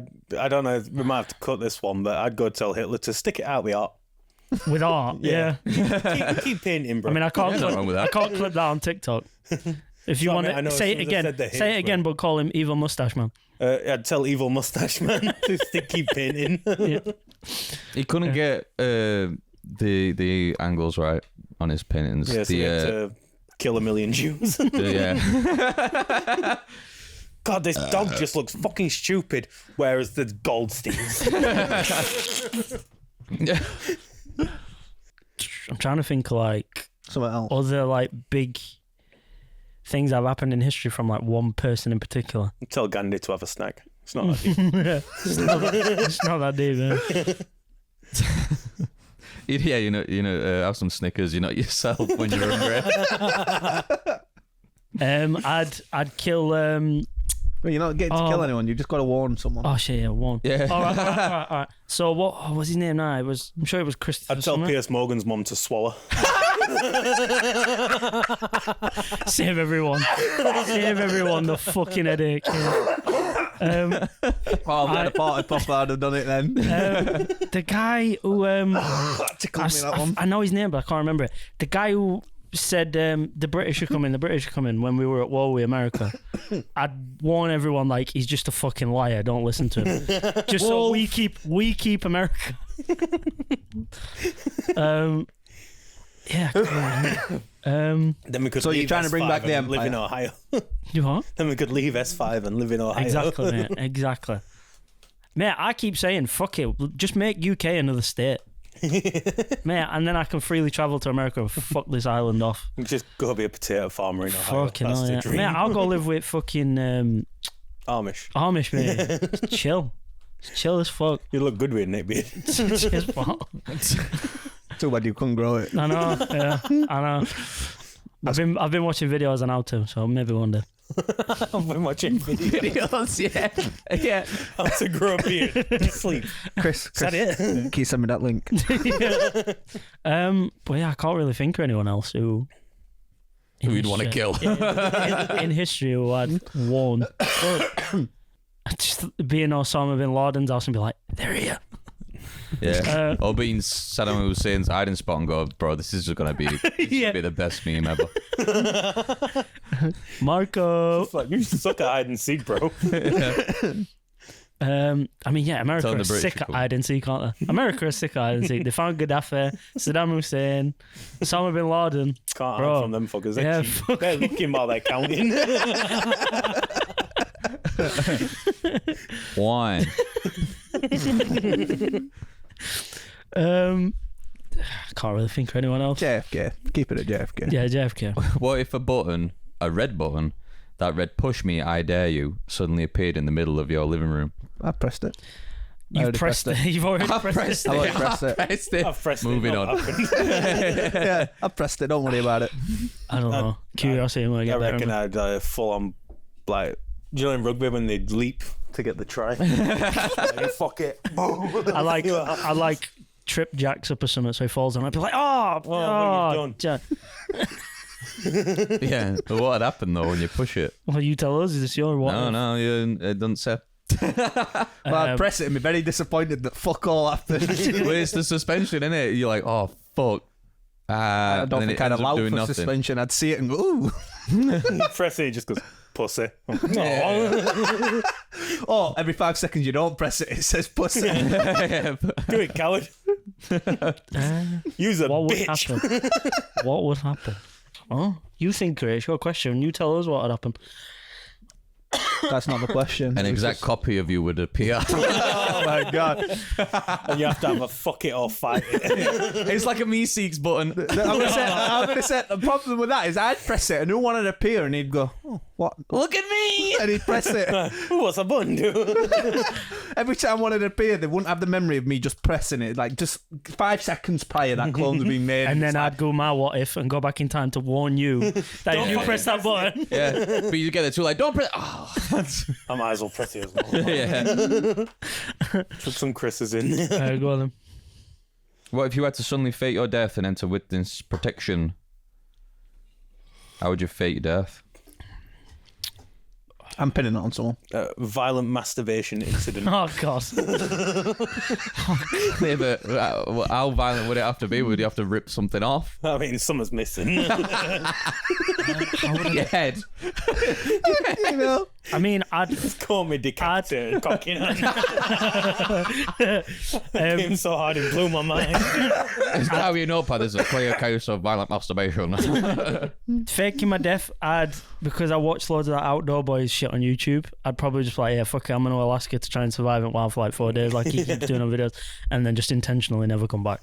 don't know. We might have to cut this one, but I'd go tell Hitler to stick it out with art. With art, yeah. Keep painting, bro. I mean, I can't. Yeah, nothing wrong with that. I can't clip that on TikTok. If you So, I want mean, I know to as say soon it as I again, said the say it H again, word. but call him Evil Mustache Man. I'd tell Evil Mustache Man to keep painting. Yeah. He couldn't get the angles right on his paintings. Yeah, so he had to kill 1 million Jews. Yeah. God, this dog just looks fucking stupid. Whereas the Goldsteins. I'm trying to think like Something else. other like big things that have happened in history from like one person in particular. Tell Gandhi to have a snack. It's not that deep. It's not that deep, man. Yeah, have some Snickers. You're not yourself when you're hungry. I'd kill. Well, you're not getting to kill anyone. You just got to warn someone. Oh shit, yeah, one. Yeah. All right. So what was his name now? I'm sure it was Christopher. I'd tell something. Piers Morgan's mum to swallow. Save everyone. Save everyone the fucking headache. Yeah. Oh, I'd have parted proper. I'd have done it then. The guy who Tickled me that one. I know his name, but I can't remember it. The guy who said the British are coming when we were at war with America. I'd warn everyone like he's just a fucking liar. Don't listen to him. Just so we keep America. Yeah. Then we could So you're leave trying to bring S5 back the and live in Empire? Ohio. You what? Then we could leave S5 and live in Ohio. Exactly, mate. Exactly. Mate, I keep saying, fuck it. Just make UK another state. Mate, and then I can freely travel to America and fuck this island off. Just go be a potato farmer in Ohio. Fucking That's hell, the yeah. dream. Mate, I'll go live with fucking Amish, mate. It's chill. It's chill as fuck. You look good with it, beard. It's his fault. Too bad you couldn't grow it. I know. Yeah, I know. I've been watching videos on how to, so maybe one day. I've been watching videos. Yeah. How to grow a beard. Sleep. Chris, Is that it? can you send me that link? But yeah, I can't really think of anyone else who Who you'd want to kill. in history who I'd warn. Just be in Osama bin Laden's house and be like, they're here. Yeah. Or being Saddam Hussein's hiding spot and go, bro, this is just gonna be the best meme ever. Marco. It's like, you suck at hide and seek, bro. I mean, yeah, America Telling the is British sick to at come. hide and seek, aren't they? America is sick at hide and seek. They found Gaddafi, Saddam Hussein, Osama bin Laden. Can't Bro. hide from them fuckers. They're Yeah, cheap. They're looking while they're counting. Wine. I can't really think of anyone else. JFK. Keep it at JFK. Yeah, JFK. What if a red button, that read "Push me, I dare you," suddenly appeared in the middle of your living room? I pressed it. You already pressed pressed it. You've already pressed it. I already pressed it. Pressed it. I've pressed Moving it. on. Yeah, I pressed it. Don't worry about it. I don't know. Curiosity might I get better. reckon I'd full on, like, do you know in rugby when they'd leap to get the try? Like, fuck it. I like trip jacks up or something, so he falls down. I'd be like, what you've done? Yeah. But what had happened though when you push it? Well, you tell us. Is this your what? No, it doesn't say. Well, I'd press it and be very disappointed that fuck all happened. Well, it's the suspension, innit? You're like, oh fuck. I don't think I'd allow for suspension. I'd see it and go, ooh. Press it, it just goes, pussy. Oh, every 5 seconds you don't press it, it says pussy. Do it, coward. Use a What would bitch. happen? What would happen? Oh, you think, Chris? Your question. You tell us what would happen. That's not the question. An exact copy of you would appear. Oh my god. And you have to have a fuck it or fight it. It's like a me seeks button. I'm gonna say the problem with that is I'd press it and no one would appear and he'd go, oh, what? Look at me. And he'd press it. Ooh, what's a button do? Every time one would appear, they wouldn't have the memory of me just pressing it. Like just 5 seconds prior, that clone's been made. And then it's I'd go my what if and go back in time to warn you that if you press that button. Yeah, but you get it too like, don't press. Oh. I might as well press it as well. Yeah. Put some Chris's in. Go on then. What if you had to suddenly fake your death and enter witness protection? How would you fake your death? I'm pinning it on someone. Violent masturbation incident. Oh god. Yeah, but how violent would it have to be? Would you have to rip something off? I mean, someone's missing. Your head. You know? I mean, I'd Call me decapitated, cocking hand. Came so hard it blew my mind. It's how you know, Pad, there's a clear case of violent masturbation. faking my death. Because I watched loads of that Outdoor Boys shit on YouTube. I'd probably just be like, yeah, fuck it, I'm going to Alaska to try and survive in wild for like 4 days, like he keeps doing on videos, and then just intentionally never come back.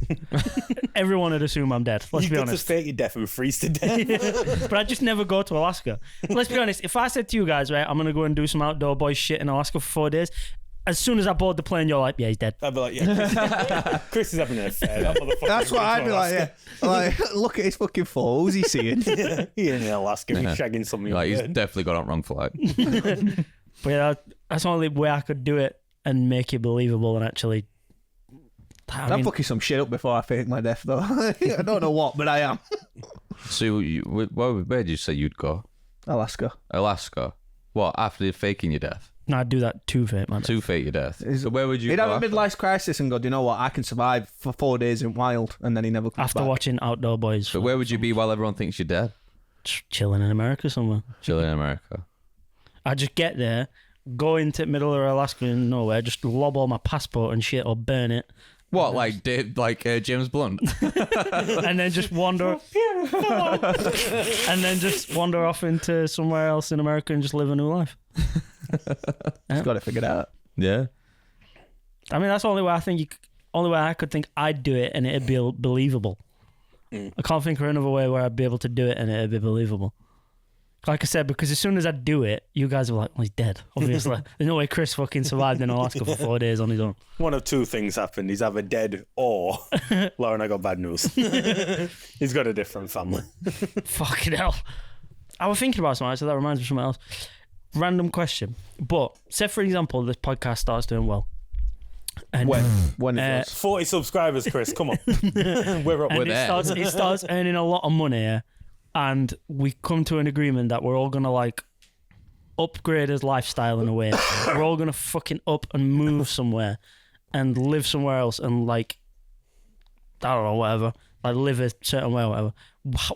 Everyone would assume I'm dead. Let's You be got to honest. fake your death and freeze to death. But I just never go to Alaska. Let's be honest. If I said to you guys, right, I'm going to go and do some Outdoor Boys shit in Alaska for 4 days, as soon as I board the plane, you're like, yeah, he's dead. I'd be like, yeah, Chris is having an affair. That motherfucker That's what goes I'd to be like, yeah. Alaska. Like, look at his fucking phone. Who's he seeing? He in Alaska, he's shagging something. Like, he's definitely got on wrong flight. But yeah, that's the only way I could do it and make it believable and actually. I'm fucking some shit up before I fake my death, though. I don't know what, but I am. So, where did you say you'd go? Alaska. Alaska. What, after faking your death? No, I'd do that too, mate, man. To fake your death. So where would you He'd go have a after? midlife crisis and go, do you know what? I can survive for 4 days in wild, and then he never comes After back. watching Outdoor Boys. But where would you be while everyone thinks you're dead? Just chilling in America somewhere. Chilling in America. I just get there, go into the middle of Alaska and nowhere, just lob all my passport and shit or burn it, What, like James Blunt? and then just wander, and then just wander off into somewhere else in America and just live a new life. He's got it figured out. Yeah. I mean, that's the only way I think. Only way I could think I'd do it and it'd be believable. I can't think of another way where I'd be able to do it and it'd be believable. Like I said, because as soon as I do it, you guys are like, well, he's dead, obviously. There's no way Chris fucking survived in Alaska for 4 days on his own. One of two things happened. He's either dead or Lauren, I got bad news. He's got a different family. Fucking hell. I was thinking about something, so that reminds me of something else. Random question. But, say for example, this podcast starts doing well. And When it does. 40 subscribers, Chris. Come on. We're up. and there. it starts earning a lot of money, yeah, and we come to an agreement that we're all gonna like upgrade his lifestyle in a way. We're all gonna fucking up and move somewhere and live somewhere else and like I don't know, whatever, like live a certain way or whatever.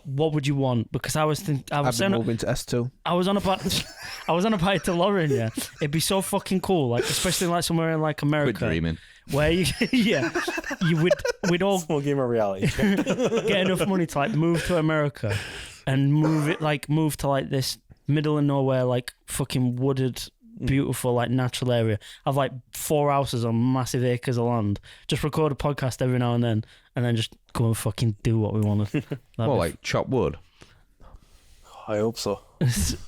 What would you want? Because I was thinking, I've been moving to S2. I was on about it to Lauren. Yeah, it'd be so fucking cool, like especially like somewhere in like Quit America, dreaming. where we'd all We'll give him a reality check. get enough money to like move to America and move to like this middle of nowhere, like fucking wooded, beautiful, like natural area. Have like 4 houses on massive acres of land. Just record a podcast every now and then just go and fucking do what we want to. Well, like chop wood. I hope so.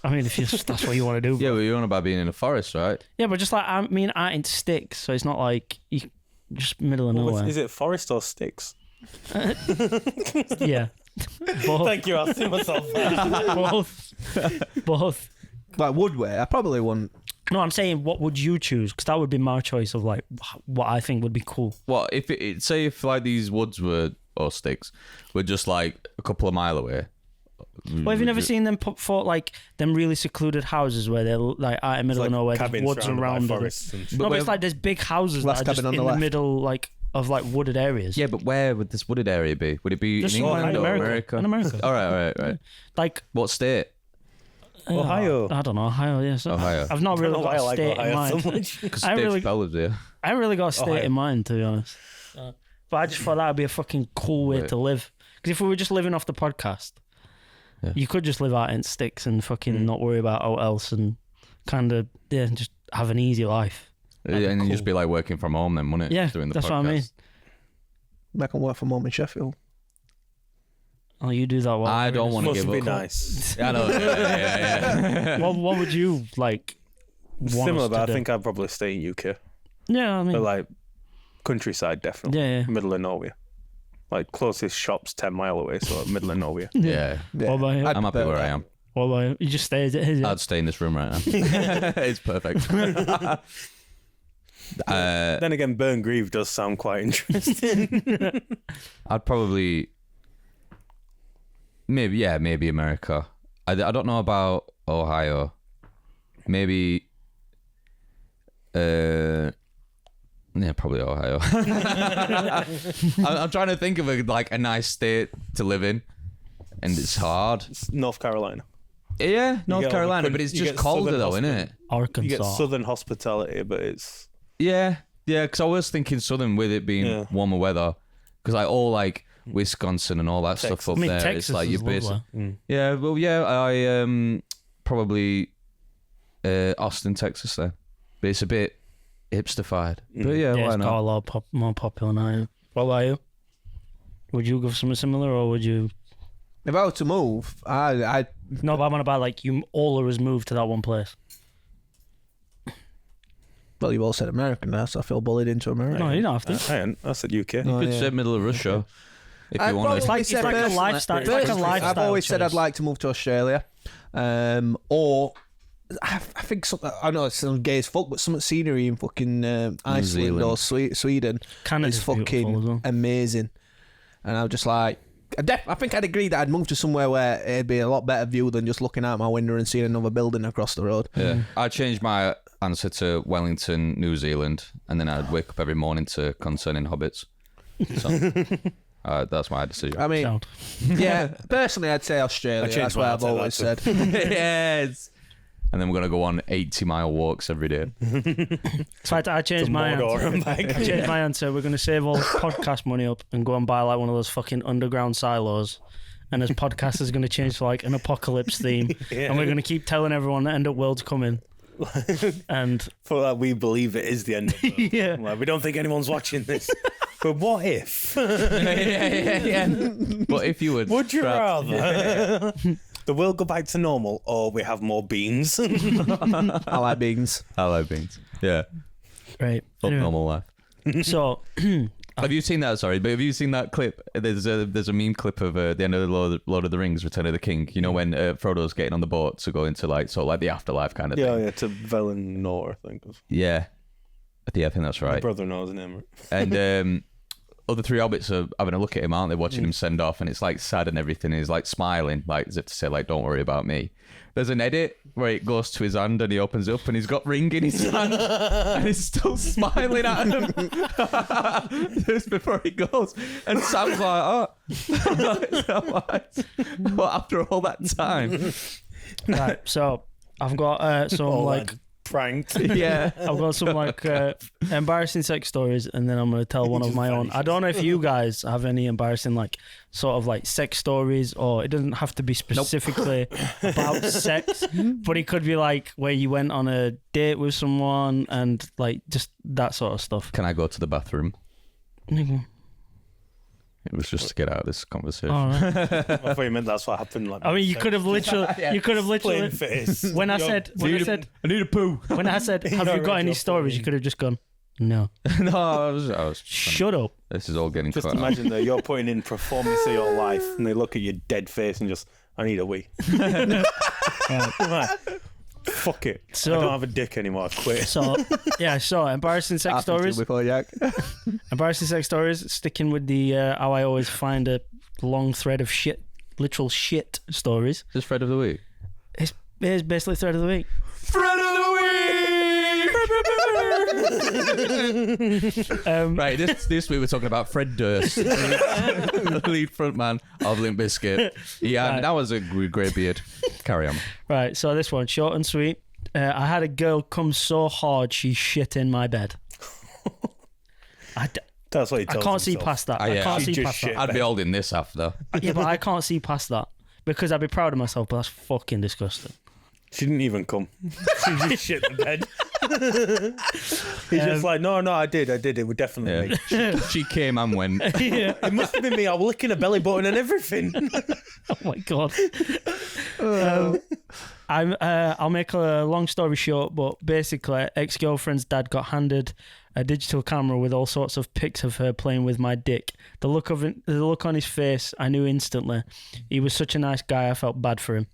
I mean, if that's what you want to do. Yeah, well, you're on about being in a forest, right? Yeah, but just like I mean, aren't in sticks, so it's not like you just middle of nowhere. Is it forest or sticks? Yeah, both. Thank you. I see myself. both. Like Woodway, I probably wouldn't. No, I'm saying, what would you choose? Because that would be my choice of like what I think would be cool. Well, say if like these woods were or sticks were just like a couple of mile away. Well, have you never seen them put for like them really secluded houses where they're like out in the middle of nowhere, there's woods around them? No, but it's like there's big houses that Last are just cabin on in the the left. middle like of like wooded areas. Yeah, but where would this wooded area be? Would it be Just in England in or America. In America. All right. Like What state? Ohio. I don't know, Ohio. Yeah, so Ohio. I've not I don't really know got why I a like state in Ohio mind. so much. Because I Dave really- Chappelle lives there. I haven't really got a state Ohio. in mind, to be honest. But I just thought that would be a fucking cool way Wait. to live. Because if we were just living off the podcast, Yeah. you could just live out in sticks and fucking not worry about what else and kind of just have an easy life. And then cool. just be like working from home then, wouldn't it? Yeah, Doing the that's podcast. what I mean. I can work from home in Sheffield. Oh, you do that well. I don't want to Must give be up. nice. I know. Yeah. What would you like? Want Similar, us to but I do? think I'd probably stay in UK. Yeah, I mean, But like countryside, definitely. yeah. Middle of nowhere. Like closest shop's 10 mile away, so middle of nowhere. Yeah. Yeah. What about you? I'm happy where I am. What about you? You just stay as it is. Yeah? I'd stay in this room right now. It's perfect. Then again, Burn Grieve does sound quite interesting. I'd probably maybe America. I don't know about Ohio. Maybe probably Ohio. I'm trying to think of a nice state to live in, and it's hard. It's North Carolina. Yeah, North get all the Carolina, good- but it's you just get colder southern though, isn't it? hospital. You get Arkansas. southern hospitality, but it's Yeah, because I was thinking southern with it being Yeah. warmer weather, because like all like Wisconsin and all that stuff Texas. up I mean, there, Texas it's like is you're basically. lovely. Yeah, well, yeah, I probably Austin, Texas then, but it's a bit hipsterfied. But yeah, Yeah, why it's got a not? lot more popular now. What about you? Would you go for something similar, or would you? If I were to move, I No, but I'm on about like you all of us moved to that one place. well, you've all said American now, so I feel bullied into America. No, you don't have to. I said UK. You Oh, could yeah. say middle of Russia if I'd you want probably to. like- say it's like a personally- lifestyle- it's like a personally, lifestyle I've always said choice. I'd like to move to Australia, or I think something. I know it sounds gay as fuck, but some scenery in fucking Iceland Zealand. or Sweden Canada's is fucking beautiful as well. amazing. And I'm just like, I think I'd agree that I'd move to somewhere where it'd be a lot better view than just looking out my window and seeing another building across the road. Yeah, I changed my answer to Wellington, New Zealand, and then I'd wake up every morning to Concerning Hobbits. So that's my decision. I mean, Sound. yeah, personally, I'd say I Australia. changed That's mine, what I'd I've say that always too. said. Yes. And then we're gonna go on 80-mile walks every day. So I changed my Mordor answer. and back. I changed my answer. We're going to save all podcast money up and go and buy like one of those fucking underground silos. And as podcast is going to change to like an apocalypse theme, and we're going to keep telling everyone the end of world's coming. And For that, we believe it is the end of the world. yeah, Like, we don't think anyone's watching this. But what if? yeah. But if you would, Would you rather? the world go back to normal, or we have more beans. I like beans. I like beans. Yeah. Right. Fuck Anyway, normal life. so Have you seen that? Sorry, but have you seen that clip? There's a meme clip of the end of the Lord of the Rings, Return of the King. You know when Frodo's getting on the boat to go into like the afterlife kind of thing. Yeah, to Valinor, I think. Yeah, I think that's My right. brother knows his name. And other three hobbits are having a look at him, aren't they? Watching him send off, and it's like sad and everything. And he's like smiling, like as if to say, like, "Don't worry about me." There's an edit where it goes to his hand and he opens it up and he's got ring in his hand and he's still smiling at him just before he goes. And Sam's like, "Oh, well, after all that time." right, so I've got some like pranked. Yeah. I've got some like embarrassing sex stories, and then I'm gonna tell one of my own. I don't know if you guys have any embarrassing like sort of like sex stories, or it doesn't have to be specifically about sex, but it could be like where you went on a date with someone and like just that sort of stuff. Can I go to the bathroom? It was just to get out of this conversation. All right. I thought you meant that's what happened. Like, I mean, you could have literally, plain face. when I You're- said, I need a poo. when I said, have you got any stories? You could have just gone, no. No, I was Shut up. This is all getting Just cut out. imagine that you're putting in performance of your life, and they look at your dead face and just, I need a wee. Like, fuck it. So- I don't have a dick anymore. I quit. So yeah, so embarrassing sex stories. Before Jack. Embarrassing sex stories. Sticking with the how I always find a long thread of shit, literal shit stories. This is Fred of the Week. Here's basically thread of the week. Fred of the Week! Right, this week we're talking about Fred Durst, the lead frontman of Limp Bizkit. Yeah, Right. that was a great beard. Carry on. Right, so this one, short and sweet. I had a girl come so hard she shit in my bed. That's what he I tells can't see himself. past that. yeah. I can't She see just past shit. that. I'd be holding this after. Yeah, but I can't see past that because I'd be proud of myself, but that's fucking disgusting. She didn't even come. She just shit the bed. He's just like, no, I did. It would definitely me. She came and went. Yeah. It must have been me. I was licking a belly button and everything. Oh my god. I'll make a long story short, but basically, ex-girlfriend's dad got handed a digital camera with all sorts of pics of her playing with my dick. The look on his face, I knew instantly. He was such a nice guy. I felt bad for him.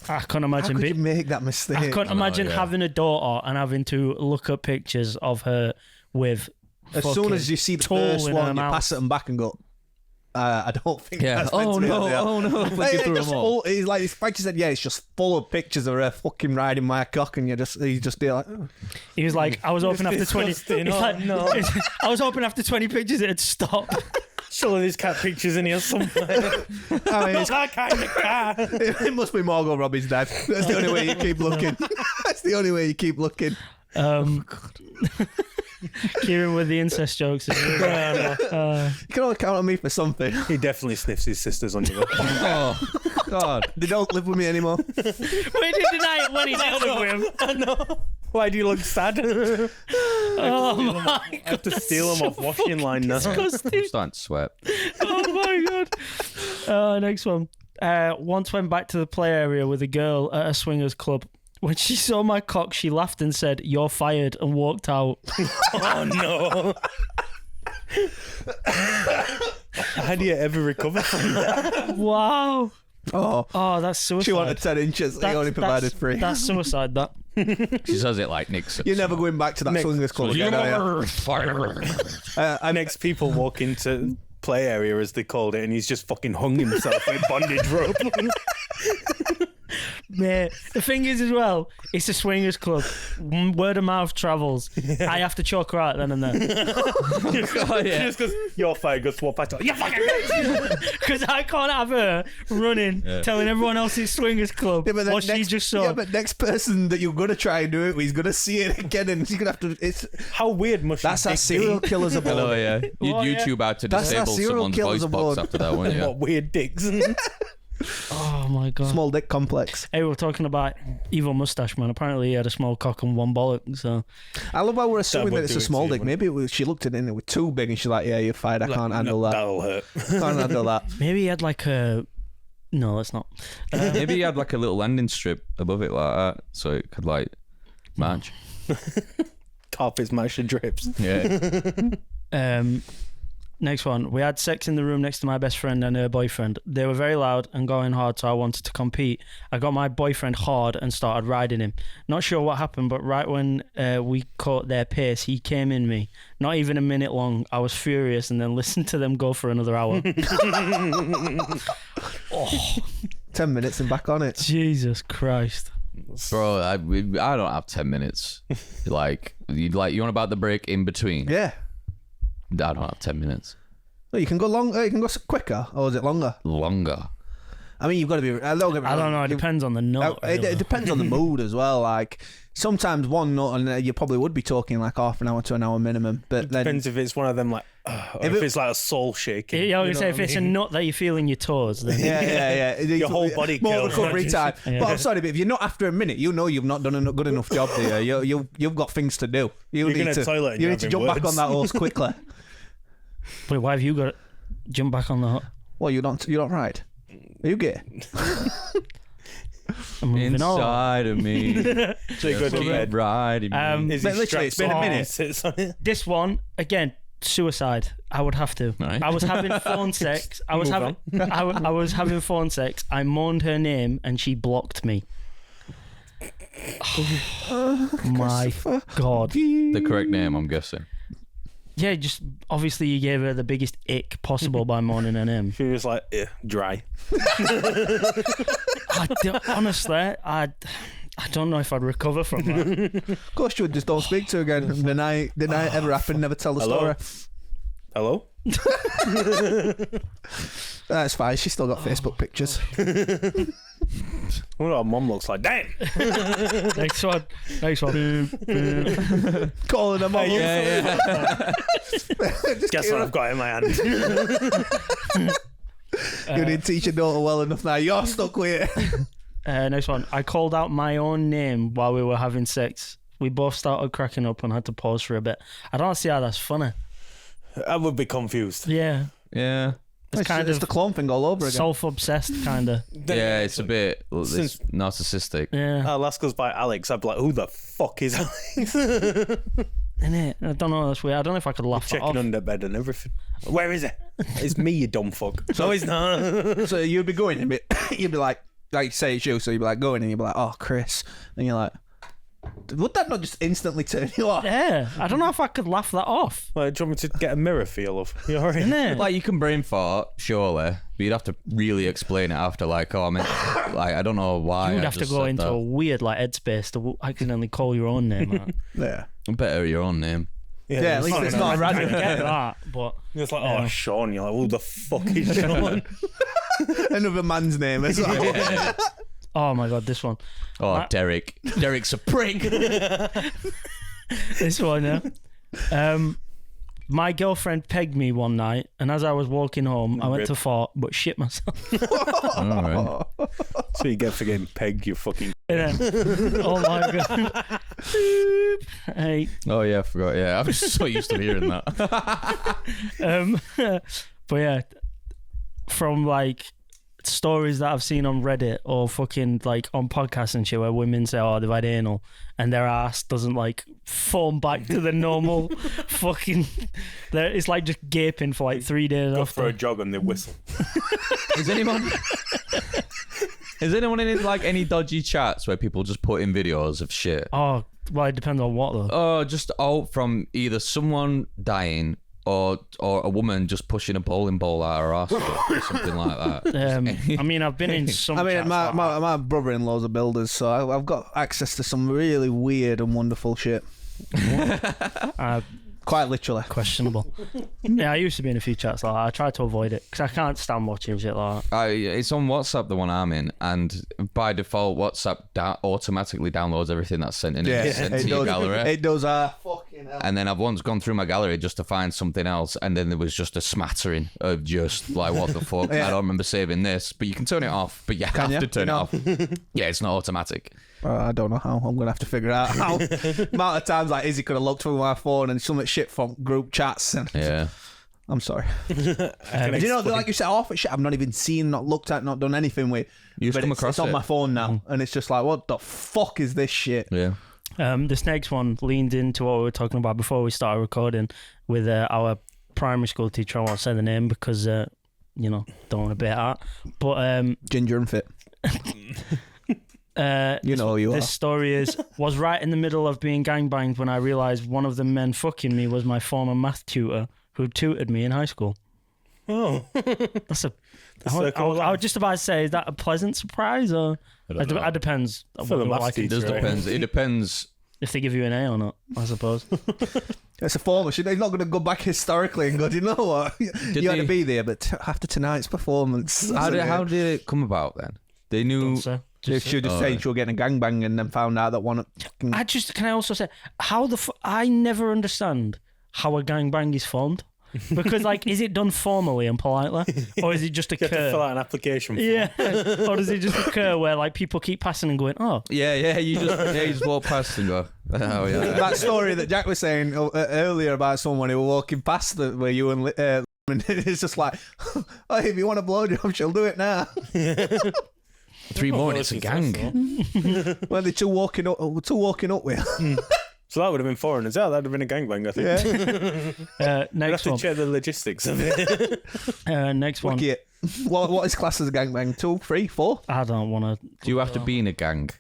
I couldn't How imagine. could you make that mistake? I couldn't imagine yeah. having a daughter and having to look at pictures of her with. As soon as you see the tool first in her one, you mouth. pass it back and go, I don't think Yeah. that's meant Oh to be no. on there. Oh no. Like, Flicking through it's them all. he's like, his practice said, yeah, it's just full of pictures of her fucking riding my cock, and you just be like, oh. He was like, I was hoping after 20. disgusting. He's Oh, like, no. I was hoping after 20 pictures it'd stop. Surely there's cat pictures in here somewhere. I mean, Not that kind of cat. it must be Margot Robbie's dad. That's the only way you keep looking. That's the only way you keep looking. Kieran with the incest jokes. You can only count on me for something. He definitely sniffs his sisters on your Oh God. They don't live with me anymore. Wait, did deny it when he did live with him? I know. Why do you look sad? Oh my I have to steal them off washing line now. disgusting. I'm starting to sweat. Oh my god. Next one. Once went back to the play area with a girl at a swingers club. When she saw my cock, she laughed and said, "You're fired," and walked out. Oh no. How do you ever recover from that? Wow. Oh, That's suicide. she wanted 10 inches. He only provided 3. That's suicide, that. She says it like Nixon. You're never going back to that Next- swingers club again, are you? Next, people walk into play area, as they called it, and he's just fucking hung himself with bondage rope. Mate, the thing is as well, it's a swingers club. Word of mouth travels. I have to choke her out then and there. Just because you're fired, go swap back. You're fucking bitch. Because I can't have her running, telling everyone else it's swingers club. Yeah, but what then she just saw. Yeah, but next person that you're gonna try and do it with, he's gonna see it again, and he's gonna have to. It's How weird must that's your how dick serial be? killers are born. Hello, yeah. You'd Well, yeah. YouTube out to That's how disable serial someone's killers voice are box born. after that one, yeah. What weird dicks? Oh my god. Small dick complex. Hey, we're talking about evil mustache man. Apparently he had a small cock and one bollock. So I love how we're assuming would that it's do a it small to you, dick. Maybe she looked at it and it was too big, and she's like, "Yeah, you're fired. I can't handle that. That'll hurt. Can't handle that." maybe he had like a No, it's not. Maybe you had like a little landing strip above it like that, so it could like match. Carpets match the drips. Yeah. Next one. We had sex in the room next to my best friend and her boyfriend. They were very loud and going hard, so I wanted to compete. I got my boyfriend hard and started riding him. Not sure what happened, but right when we caught their pace, he came in me. Not even a minute long. I was furious and then listened to them go for another hour. 10 minutes and back on it. Jesus Christ. Bro, I don't have 10 minutes. You want about the break in between? Yeah. I don't have 10 minutes. Well, you can go longer. You can go quicker, or is it longer? Longer. I mean, you've got to be. I don't know. It depends on the note. It depends on the mood as well. Like sometimes one note, and you probably would be talking like half an hour to an hour minimum. But then Depends if it's one of them like, or if it's like a soul shaking. Yeah, I was gonna say if it's a nut that you feel in your toes, then yeah. Your whole body more curls. recovery time. Yeah. But I'm sorry, but if you're not after a minute, you know you've not done a good enough job there. You've got things to do. You're gonna toilet and You you're need to having jump back words. on that horse quickly. Wait, why have you got to jump back on the hot? Well, you don't ride. Are you gay? I'm moving on. Inside of me. So you go to Keep bed. riding me. Is But he literally, it's been a strapped on? minute. Sits on it? This one again, suicide. I would have to. Right. I was having phone sex. I was Move having. I was having phone sex. I moaned her name and she blocked me. My God. The correct name, I'm guessing. Yeah, just obviously you gave her the biggest ick possible by moaning her name. She was like, dry. Honestly, I don't know if I'd recover from that. Of course, you would just don't speak to her again. The night ever happened, never tell the Hello? story. Hello? That's fine. She's still got Facebook pictures. I wonder what mum looks like. Damn! Next one. Calling them all. Yeah. Guess what I've got in my hand? You didn't teach your daughter well enough now. You're stuck with it. Next one. I called out my own name while we were having sex. We both started cracking up and had to pause for a bit. I don't see how that's funny. I would be confused. Yeah. Yeah. It's kind It's of the clone thing all over again. self-obsessed, kind of. Yeah, it's a bit it's narcissistic. Yeah. I'll ask us by Alex. I'd be like, who the fuck is Alex? Innit? I don't know. That's weird. I don't know if I could laugh that Checking off. under bed and everything. Where is it? It's me, you dumb fuck. No, it's not. So you'd be going and you'd be like say it's you, so you'd be like going and you'd be like, oh, Chris. And you're like, would that not just instantly turn you off? Yeah. I don't know if I could laugh that off. Well, do you want me to get a mirror for your love? You alright? Innit? Like you can brain fart, surely, but you'd have to really explain it after. Like, oh, I mean, like I don't know why. You would I have to just go said into that. a weird like headspace to accidentally call your own name out. Yeah. Better your own name. Yeah, at least it's not I random. get that, but It's like, oh, Sean. You're like, who the fuck is Sean? Another man's name as well. oh my God, this one. Oh, Derek. Derek's a prick. This one, yeah. My girlfriend pegged me one night, and as I was walking home, I went to fart, but shit myself. All right. So you get for getting pegged, you fucking. Oh my God. Boop. Hey. Oh yeah, I forgot. Yeah, I'm so used to hearing that. But yeah, from like stories that I've seen on Reddit or fucking like on podcasts and shit where women say, oh, they've had anal and their ass doesn't like form back to the normal fucking. It's like just gaping for like 3 days Go after. for a jog and they whistle. Is anyone in like any dodgy chats where people just put in videos of shit? Oh, well, it depends on what though. Oh, just out from either someone dying or a woman just pushing a bowling ball out her ass or something like that. I mean, I've been in some. I mean, chats my, like my, my brother-in-law's a builder, so I've got access to some really weird and wonderful shit. Quite literally. questionable. Yeah, I used to be in a few chats like that. I try to avoid it because I can't stand watching shit like that. It's on WhatsApp, the one I'm in, and by default, WhatsApp automatically downloads everything that's sent in and sent to your gallery. It does. Fucking hell. And then I've once gone through my gallery just to find something else, and then there was just a smattering of just like, what the fuck? Yeah. I don't remember saving this, but you can turn it off. But you have to turn it off. Yeah, it's not automatic. I don't know how. I'm gonna have to figure out how. Amount of times like Izzy could have looked through my phone and some shit from group chats, and Yeah. I'm sorry. can Do you know, like you said, half shit I've not even seen, not looked at, not done anything with. You've but come it's across on it. my phone now, and it's just like, what the fuck is this shit? Yeah. This next one leaned into what we were talking about before we started recording with our primary school teacher. I won't say the name because, don't want to bit out. But Ginger and fit. You know who you are. this story was right in the middle of being gangbanged when I realised one of the men fucking me was my former math tutor who tutored me in high school. Oh, That's a. circle of I life. was just about to say, is that a pleasant surprise or? It depends. on For what the you're maths liking. It does Right. depends. It depends. If they give you an A or not, I suppose. It's a former. He's not going to go back historically and go, do you know what? You had to they- be there, but after tonight's performance. How did it come about then? They knew. So, She was just Oh, saying right. she was getting a gangbang and then found out that one. can I also say how I never understand how a gangbang is formed, because like, is it done formally and politely, or is it just You have to fill occur? out an application form. Yeah, or does it just occur where like people keep passing and going, oh, Yeah. You just walk past and go. Oh yeah. That story that Jack was saying earlier about someone who were walking past where you and and it's just like, oh, if you want a blowjob, she'll do it now. 3 more. And it's a gang. Well, they're two walking up with. So that would have been foreigners. Yeah, that would have been a gangbang, I think. Yeah. We'd have next to one. check the logistics of it. Next one. Look at what is classed as a gangbang? 2, 3, 4? I don't want to. Do you have to be in a gang?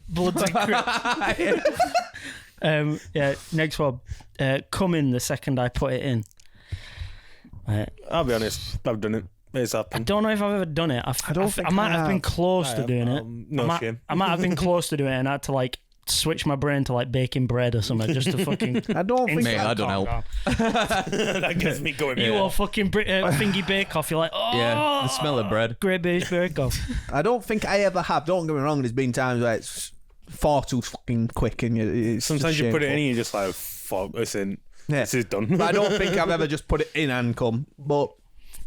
Bloods and Crips. Yeah. Next one. Come in the second I put it in. I'll be honest, I've done it. It's I happened. don't know if I've ever done it. I don't think I might I have been have. close to doing it. No I might, shame. I might have been close to doing it and I had to like switch my brain to like baking bread or something just to fucking. I don't think. Mate, I don't Calm help. down. That gets me going. You Yeah. all fucking thingy bake off. You're like, oh, Yeah. The smell of bread. Great British Bake Off. I don't think I ever have. Don't get me wrong. There's been times where it's far too fucking quick, and it's Sometimes just you put it in shameful. and you're just like, fuck, listen, Yeah. this is done. But I don't think I've ever just put it in and come. But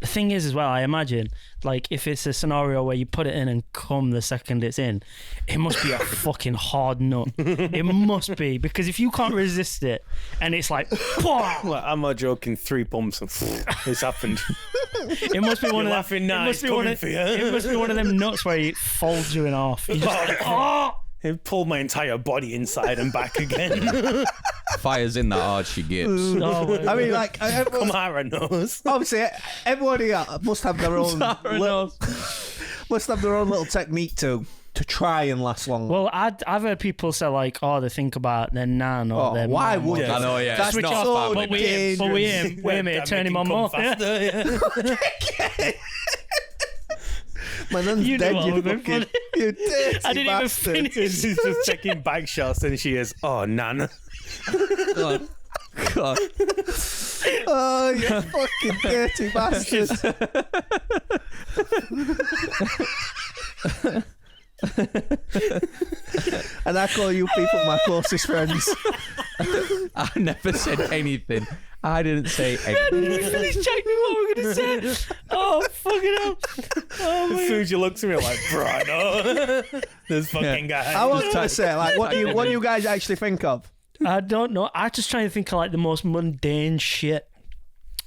The thing is, as well, I imagine, like, if it's a scenario where you put it in and come the second it's in, it must be a fucking hard nut. It must be, because if you can't resist it, and it's like, Like, I'm not joking, 3 pumps and it's happened. it must be one You're of laughing now, it must it's be one coming of, for you. it must be one of them nuts where it folds you in half. You're just like, oh! It pulled my entire body inside and back again. Fire's in that hard she gets. Oh, my I mean, like, Kamara knows. obviously, everybody must have their own must have their own little technique to try and last long. Well, I've heard people say like, oh, they think about their nan or Oh, their why mum would or- you? I know, yeah. That's it's Switch not off, so but we aim, That turn him make on come more. Yeah. faster, yeah. My nan's You dead, knew I you was being fucking, funny. you dirty I didn't even bastard. finish. She's just checking back shots and she is, oh, Nana. God. God. Oh, you fucking dirty bastard. And I call you people my closest friends. I never said anything. I didn't say anything. Finish checking what we're gonna say. Oh fucking hell! Oh As my soon as you look to me, like, bro, no. This fucking guy. I was going to say, like, what do you guys actually think of? I don't know. I just try and think of like the most mundane shit.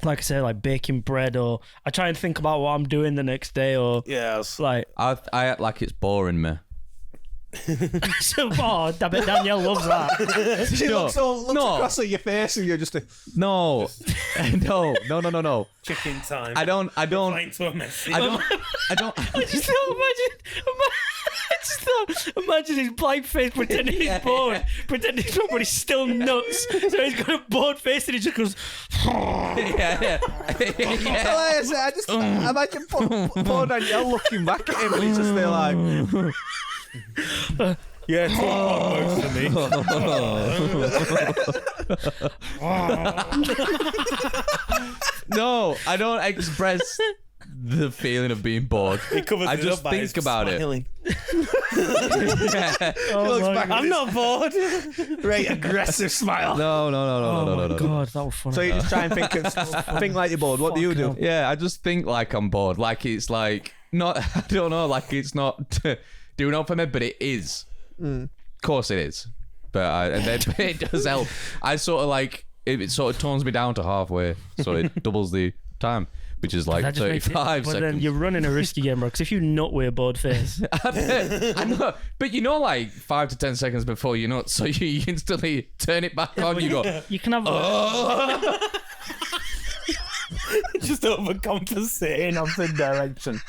Like I say, like baking bread, or I try and think about what I'm doing the next day, or Yes. like. I act like it's boring me. So, oh, I bet Danielle loves that. She No, looks no. across at your face and you're just No. No. Chicken time. I don't. Replying to a message. I don't. I just thought, imagine his blank face pretending he's bored, pretending somebody's still nuts. So he's got a bored face and he just goes. Yeah. I just imagine poor Danielle looking back at him and he's just there like, Yeah, it's all for me. No, I don't express the feeling of being bored. He covers I it just up by think his about it. smiling. Oh looks my back God. I'm not bored. great aggressive smile. No. Oh my God, that was funny. So you just try and think like you're bored. What do you do? Fucking Yeah, I just think like I'm bored. Like it's like not. I don't know. Like it's not doing up for me, but it is. Of course it is. But and then it does help. I sort of like it sort of tones me down to halfway, so it doubles the time, which is like That just makes it- 35 but seconds. then you're running a risky game, bro. Because if you nut with a bored face, I know, but you know, like 5 to 10 seconds before you nut, so you instantly turn it back on. You go, you can have. Just overcompensating off the direction.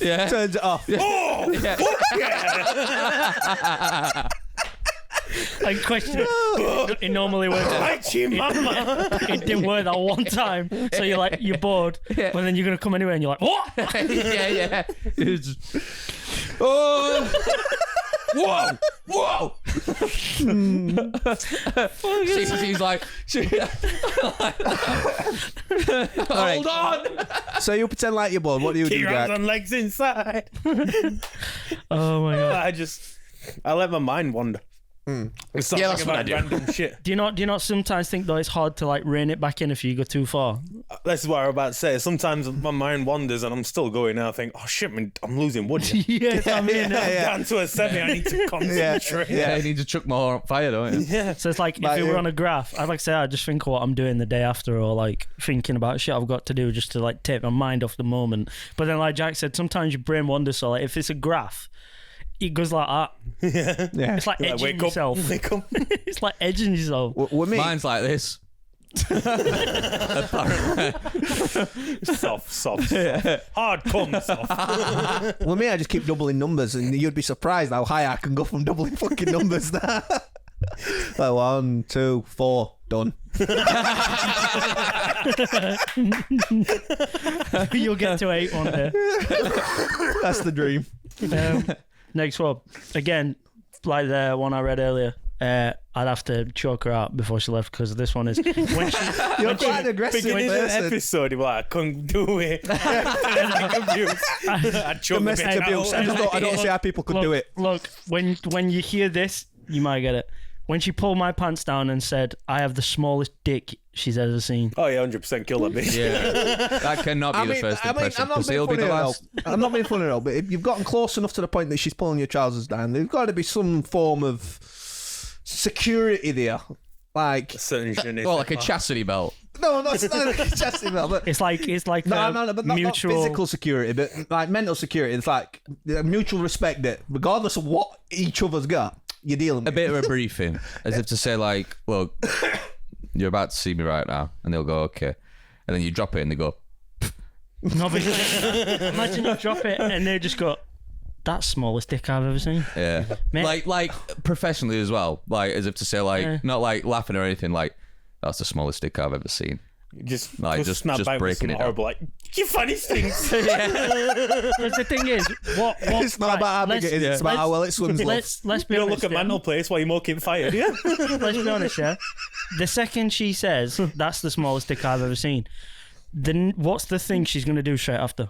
yeah, Turns it off. Oh, Like question. It normally works. right, you mama. It didn't work that one time, so you're bored, Yeah. but then you're gonna come anyway, and you're like, what? yeah. It's just, oh, whoa. She's like, hold on. So you pretend like you're bored. What do you Keep do, your hands Jack? on legs inside. Oh my god. I let my mind wander. It's Yeah, that's what I about do. random shit. Do you not sometimes think though it's hard to like rein it back in if you go too far? This is what I'm about to say. Sometimes my mind wanders and I'm still going and I think, oh shit, man, I'm losing wood. Yes, I mean. I'm down to a 7. I need to concentrate. Yeah, you need to chuck more fire, don't you? Yeah. So it's like Like if it were you. on a graph, I'd like to say I just think of what I'm doing the day after, or like thinking about shit I've got to do just to like take my mind off the moment. But then, like Jack said, sometimes your brain wanders. So like if it's a graph, it goes like that. Yeah. It's like Like, edging wake yourself. up. Wake up. It's like edging yourself. With me, Mine's like this. Soft. Hard come soft. with me, I just keep doubling numbers, and you'd be surprised how high I can go from doubling fucking numbers. Now, like 1, 2, 4, done. You'll get to 8 one day. That's the dream. Next one. Again, like the one I read earlier. I'd have to choke her out before she left because this one is when she. You're quite an aggressive Beginning of the person. episode, you're like, I couldn't do it. Domestic abuse. I'd choke the Domestic bit abuse. out. I don't see how people could look, do it. Look, when you hear this, you might get it. When she pulled my pants down and said, "I have the smallest dick she's ever seen." Oh, yeah, 100% kill that bitch. Yeah, that cannot be the first impression I'm not because being it'll be funny the at all. last. I'm not being funny at all, but if you've gotten close enough to the point that she's pulling your trousers down, there's got to be some form of security there. Like, Certain je ne Well, sais like a pas. chastity belt. no, not like a chastity belt, but It's like no, but not mutual. physical security, but like mental security. It's like the mutual respect that regardless of what each other's got, you're dealing A with. bit of a briefing, as if to say, like, look, you're about to see me right now, and they'll go, okay, and then you drop it, and they go, No, but imagine you drop it and they just go, "That's the smallest dick I've ever seen." yeah, Mate. like professionally as well, like as if to say, like, Yeah. not like laughing or anything, like that's the smallest dick I've ever seen. Just, Like, just back with breaking some it down. horrible, like, you funny things. Because the thing is, what It's not about how big it is, it's about how well it swims. love. Let's be You don't honest. look at yeah. Mantle Place while you're smoking fire, yeah? Let's be honest, yeah. The second she says that's the smallest dick I've ever seen, then what's the thing she's gonna do straight after?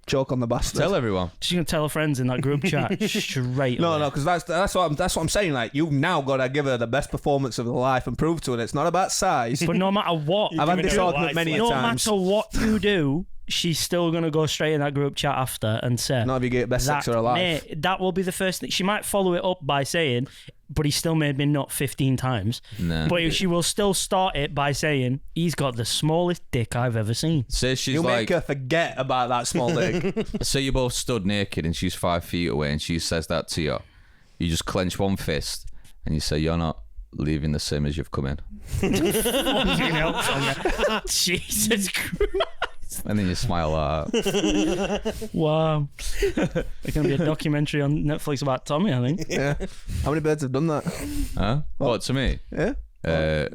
Choke on the bastard. Tell everyone. She's gonna tell her friends in that group chat straight No, away. no, because that's what I'm saying. Like, you've now got to give her the best performance of her life and prove to her it's not about size. But no matter what, I've had giving this her a argument life many a no times. matter what you do, she's still gonna go straight in that group chat after and say, Not if you get best sex of her life. mate, that will be the first thing. She might follow it up by saying, "But he still made me nut 15 times." Nah. But she will still start it by saying, "He's got the smallest dick I've ever seen." Say she's You like, make her forget about that small dick. say you both stood naked and she's 5 feet away and she says that to you. You just clench one fist and you say, "You're not leaving the same as you've come in," Jesus Christ. and then you smile like that. Wow. There's going to be a documentary on Netflix about Tommy, I think. Yeah. How many birds have done that? Huh? What, to me? Yeah.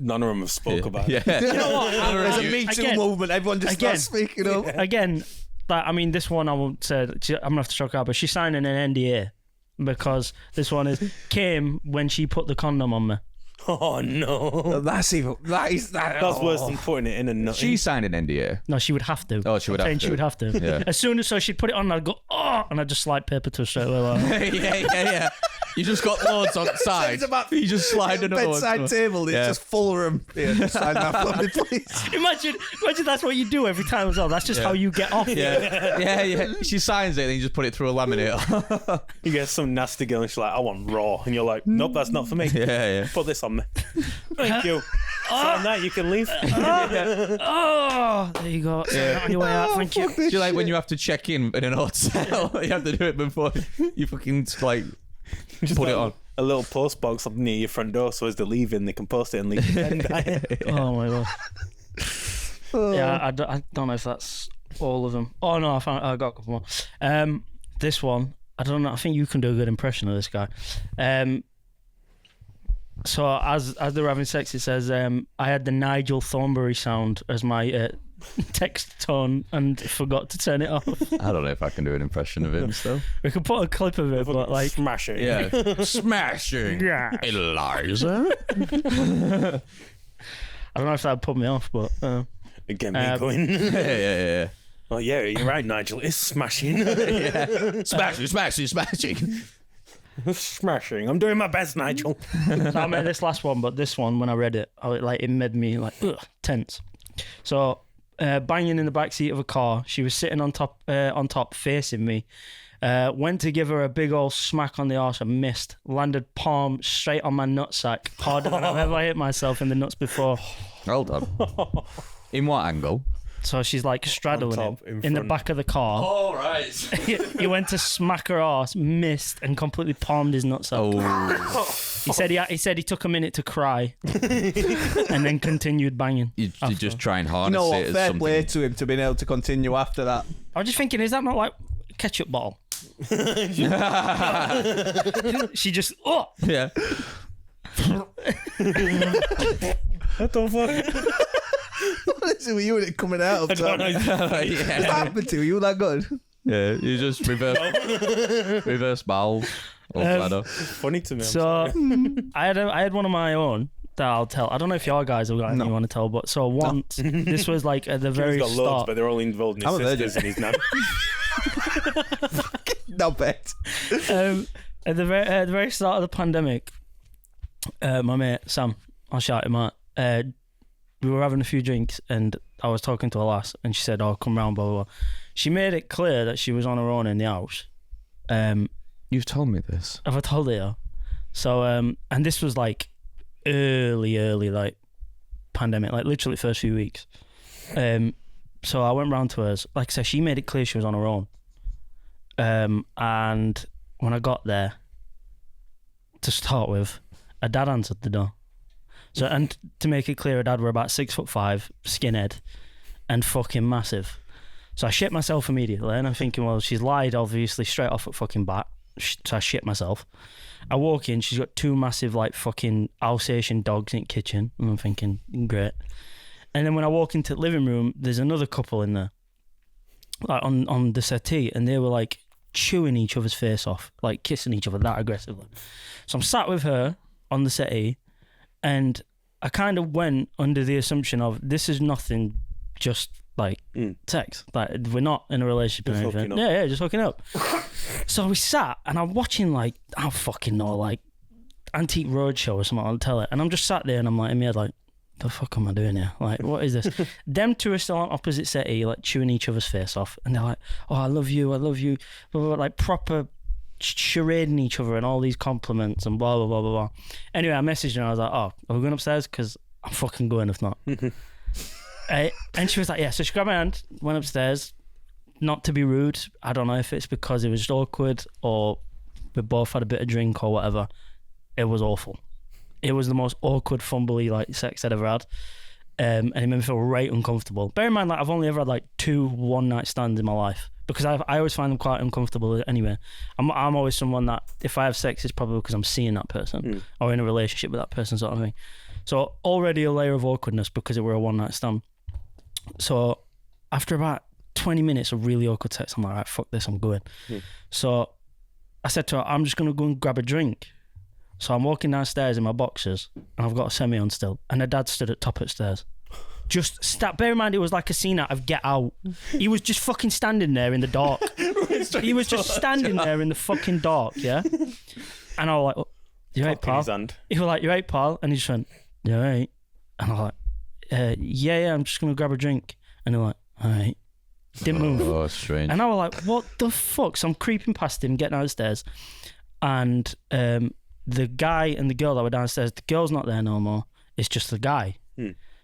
None of them have spoke about it. Yeah. You know what? There's a Me Too Again- movement. Everyone just again- starts speaking up. Again, but I mean, this one I won't say. I'm going to have to shock her, but she's signing an NDA because this one came when she put the condom on me. Oh, no. That's even. That's That's worse than putting it in a nut. She signed an NDA. No, she would have to. Oh, she would I'm have saying to. She would have to. Yeah. As soon as she'd put it on, I'd go, "Oh," and I'd just slide paper to her straight away. Like, yeah. You just got loads on side. It's about You just slide another one. bedside table. It's Yeah. just full of them. Yeah, just sign that for me, please. imagine that's what you do every time as well. That's just how you get off. Yeah. She signs it and then you just put it through a laminator. You get some nasty girl and she's like, I want raw. And you're like, nope, that's not for me. yeah. Put this on me. Thank you. On that, you can leave. Oh, there you go. So on your way out, thank you. Do you like when you have to check in an hotel? You have to do it before you fucking like put it on. A little post box up near your front door, so as they're leaving, they can post it and leave it. Oh my god. Yeah, I don't know if that's all of them. Oh no, I got a couple more. This one, I don't know. I think you can do a good impression of this guy. So as they were having sex, it says, I had the Nigel Thornberry sound as my text tone and forgot to turn it off. I don't know if I can do an impression of him still. We could put a clip of it, but like, smash it. Yeah. Smashing. yeah. Eliza. I don't know if that'd put me off, but Get me going. Yeah. Oh yeah, you're right, Nigel. It's smashing. Smashing. Smashing. I'm doing my best, Nigel. I made this last one, but this one, when I read it, it made me like tense. So, banging in the back seat of a car, she was sitting on top, facing me. Went to give her a big old smack on the arse and missed. Landed palm straight on my nutsack, harder than I've ever hit myself in the nuts before. Hold on. In what angle? So she's like straddling On top, him in in the front. back of the car. All right. He went to smack her arse, missed, and completely palmed his nutsack. Oh. He said he took a minute to cry, and then continued banging. You're just trying You hard know to say what? it as Fair something. play to him to being able to continue after that. I was just thinking, is that not like a ketchup bottle? She just Yeah. What the fuck? What is it with you and it coming out of time? What Yeah. happened to you? You that good? Yeah. You just reverse bowels. Or bladder. Funny to me. I'm So sorry. I had one of my own that I'll tell. I don't know if your guys have got anything you want to tell, but so once this was like at the very He's got loads, start. but they're all involved in I'm a his virgin. sisters and his nan. Not bad. At the very start of the pandemic, my mate Sam, I'll shout him out. We were having a few drinks and I was talking to a lass and she said, "Oh, come round, blah blah blah." She made it clear that she was on her own in the house. You've told me this. Have I told her? So and this was like early like pandemic, like literally first few weeks. So I went round to hers. Like I said, she made it clear she was on her own. And when I got there, to start with, her dad answered the door. So, and to make it clear, her dad were about 6'5", skinhead, and fucking massive. So I shit myself immediately, and I'm thinking, well, she's lied obviously straight off at fucking bat. So I shit myself. I walk in, she's got two massive like fucking Alsatian dogs in the kitchen, and I'm thinking, great. And then when I walk into the living room, there's another couple in there, like on the settee, and they were like chewing each other's face off, like kissing each other that aggressively. So I'm sat with her on the settee, and I kind of went under the assumption of this is nothing, just like sex. Like we're not in a relationship Just or anything. hooking up. Yeah, just hooking up. So we sat, and I'm watching like I don't fucking know, like Antique Roadshow or something on the telly, and I'm just sat there, and I'm like in my head like, the fuck am I doing here? Like, what is this? Them two are still on opposite settee, like chewing each other's face off, and they're like, "Oh, I love you, blah, blah, blah," like proper charading each other and all these compliments and blah blah blah blah blah. Anyway, I messaged her and I was like, "Oh, are we going upstairs? Because I'm fucking going if not." And she was like, "Yeah." So she grabbed my hand, went upstairs. Not to be rude, I don't know if it's because it was just awkward or we both had a bit of drink or whatever. It was awful. It was the most awkward, fumbly like sex I'd ever had, and it made me feel right uncomfortable. Bear in mind, like I've only ever had like 2 one-night stands in my life because I always find them quite uncomfortable. Anyway, I'm always someone that if I have sex, it's probably because I'm seeing that person or in a relationship with that person, sort of thing. So already a layer of awkwardness because it were a one-night stand. So after about 20 minutes of really awkward sex, I'm like, right, fuck this, I'm going. So I said to her, I'm just going to go and grab a drink. So I'm walking downstairs in my boxers and I've got a semi on still. And her dad stood at top of the stairs. Just bear in mind, it was like a scene out of Get Out. He was just fucking standing there in the dark. He was just standing there in the fucking dark, yeah? And I was like, oh, you right, pal? He was like, you right, pal? And he just went, you right? And I was like, yeah, I'm just going to grab a drink. And he was like, all right. Didn't move. Oh, strange. And I was like, what the fuck? So I'm creeping past him, getting downstairs. And the guy and the girl that were downstairs, the girl's not there no more. It's just the guy.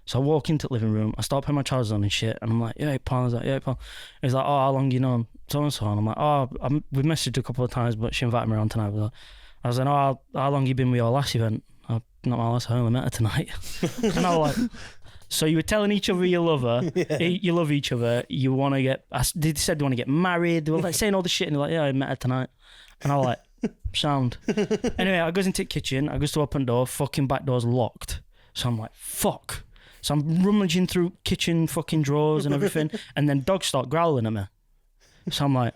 So I walk into the living room, I start putting my trousers on and shit, and I'm like, yeah, pal. I was like, yeah, pal. He's like, oh, how long you known so-and-so? And I'm like, oh, we've messaged a couple of times, but she invited me around tonight. I was like, oh, how long you been with your last event? Not my last, I only met her tonight. And I was like, so you were telling each other you love her, you love each other, you want to get, they said they want to get married, they were like saying all this shit, and they're like, yeah, I met her tonight. And I was like, sound. Anyway, I goes into the kitchen, I goes to open door, fucking back door's locked. So I'm like, fuck. So I'm rummaging through kitchen fucking drawers and everything, and then dogs start growling at me. So I'm like,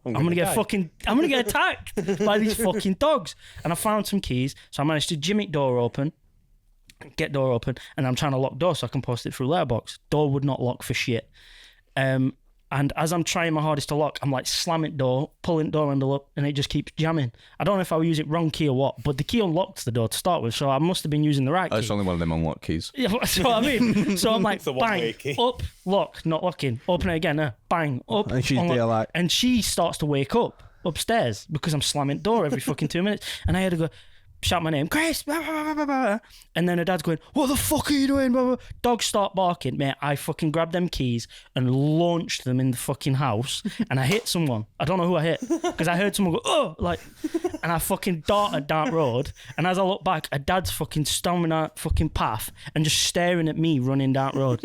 I'm gonna get attacked by these fucking dogs. And I found some keys, so I managed to get door open, and I'm trying to lock door so I can post it through letterbox. Door would not lock for shit. And as I'm trying my hardest to lock, I'm like slamming door, pulling door handle up, and it just keeps jamming. I don't know if I was using wrong key or what, but the key unlocked the door to start with, so I must have been using the right key. It's only one of them unlock keys. Yeah, that's what I mean. So I'm like, It's a one-way bang, key. up, lock, not locking. Open it again, bang, up. And she's unlock. there like- And she starts to wake up upstairs because I'm slamming the door every fucking 2 minutes. And I had to go, shout my name, Chris, blah, blah, blah, blah, blah. And then her dad's going, what the fuck are you doing? Blah, blah. Dogs start barking. Mate, I fucking grabbed them keys and launched them in the fucking house, and I hit someone. I don't know who I hit, because I heard someone go, oh, like, and I fucking darted down road, and as I look back, her dad's fucking storming that fucking path and just staring at me running down road.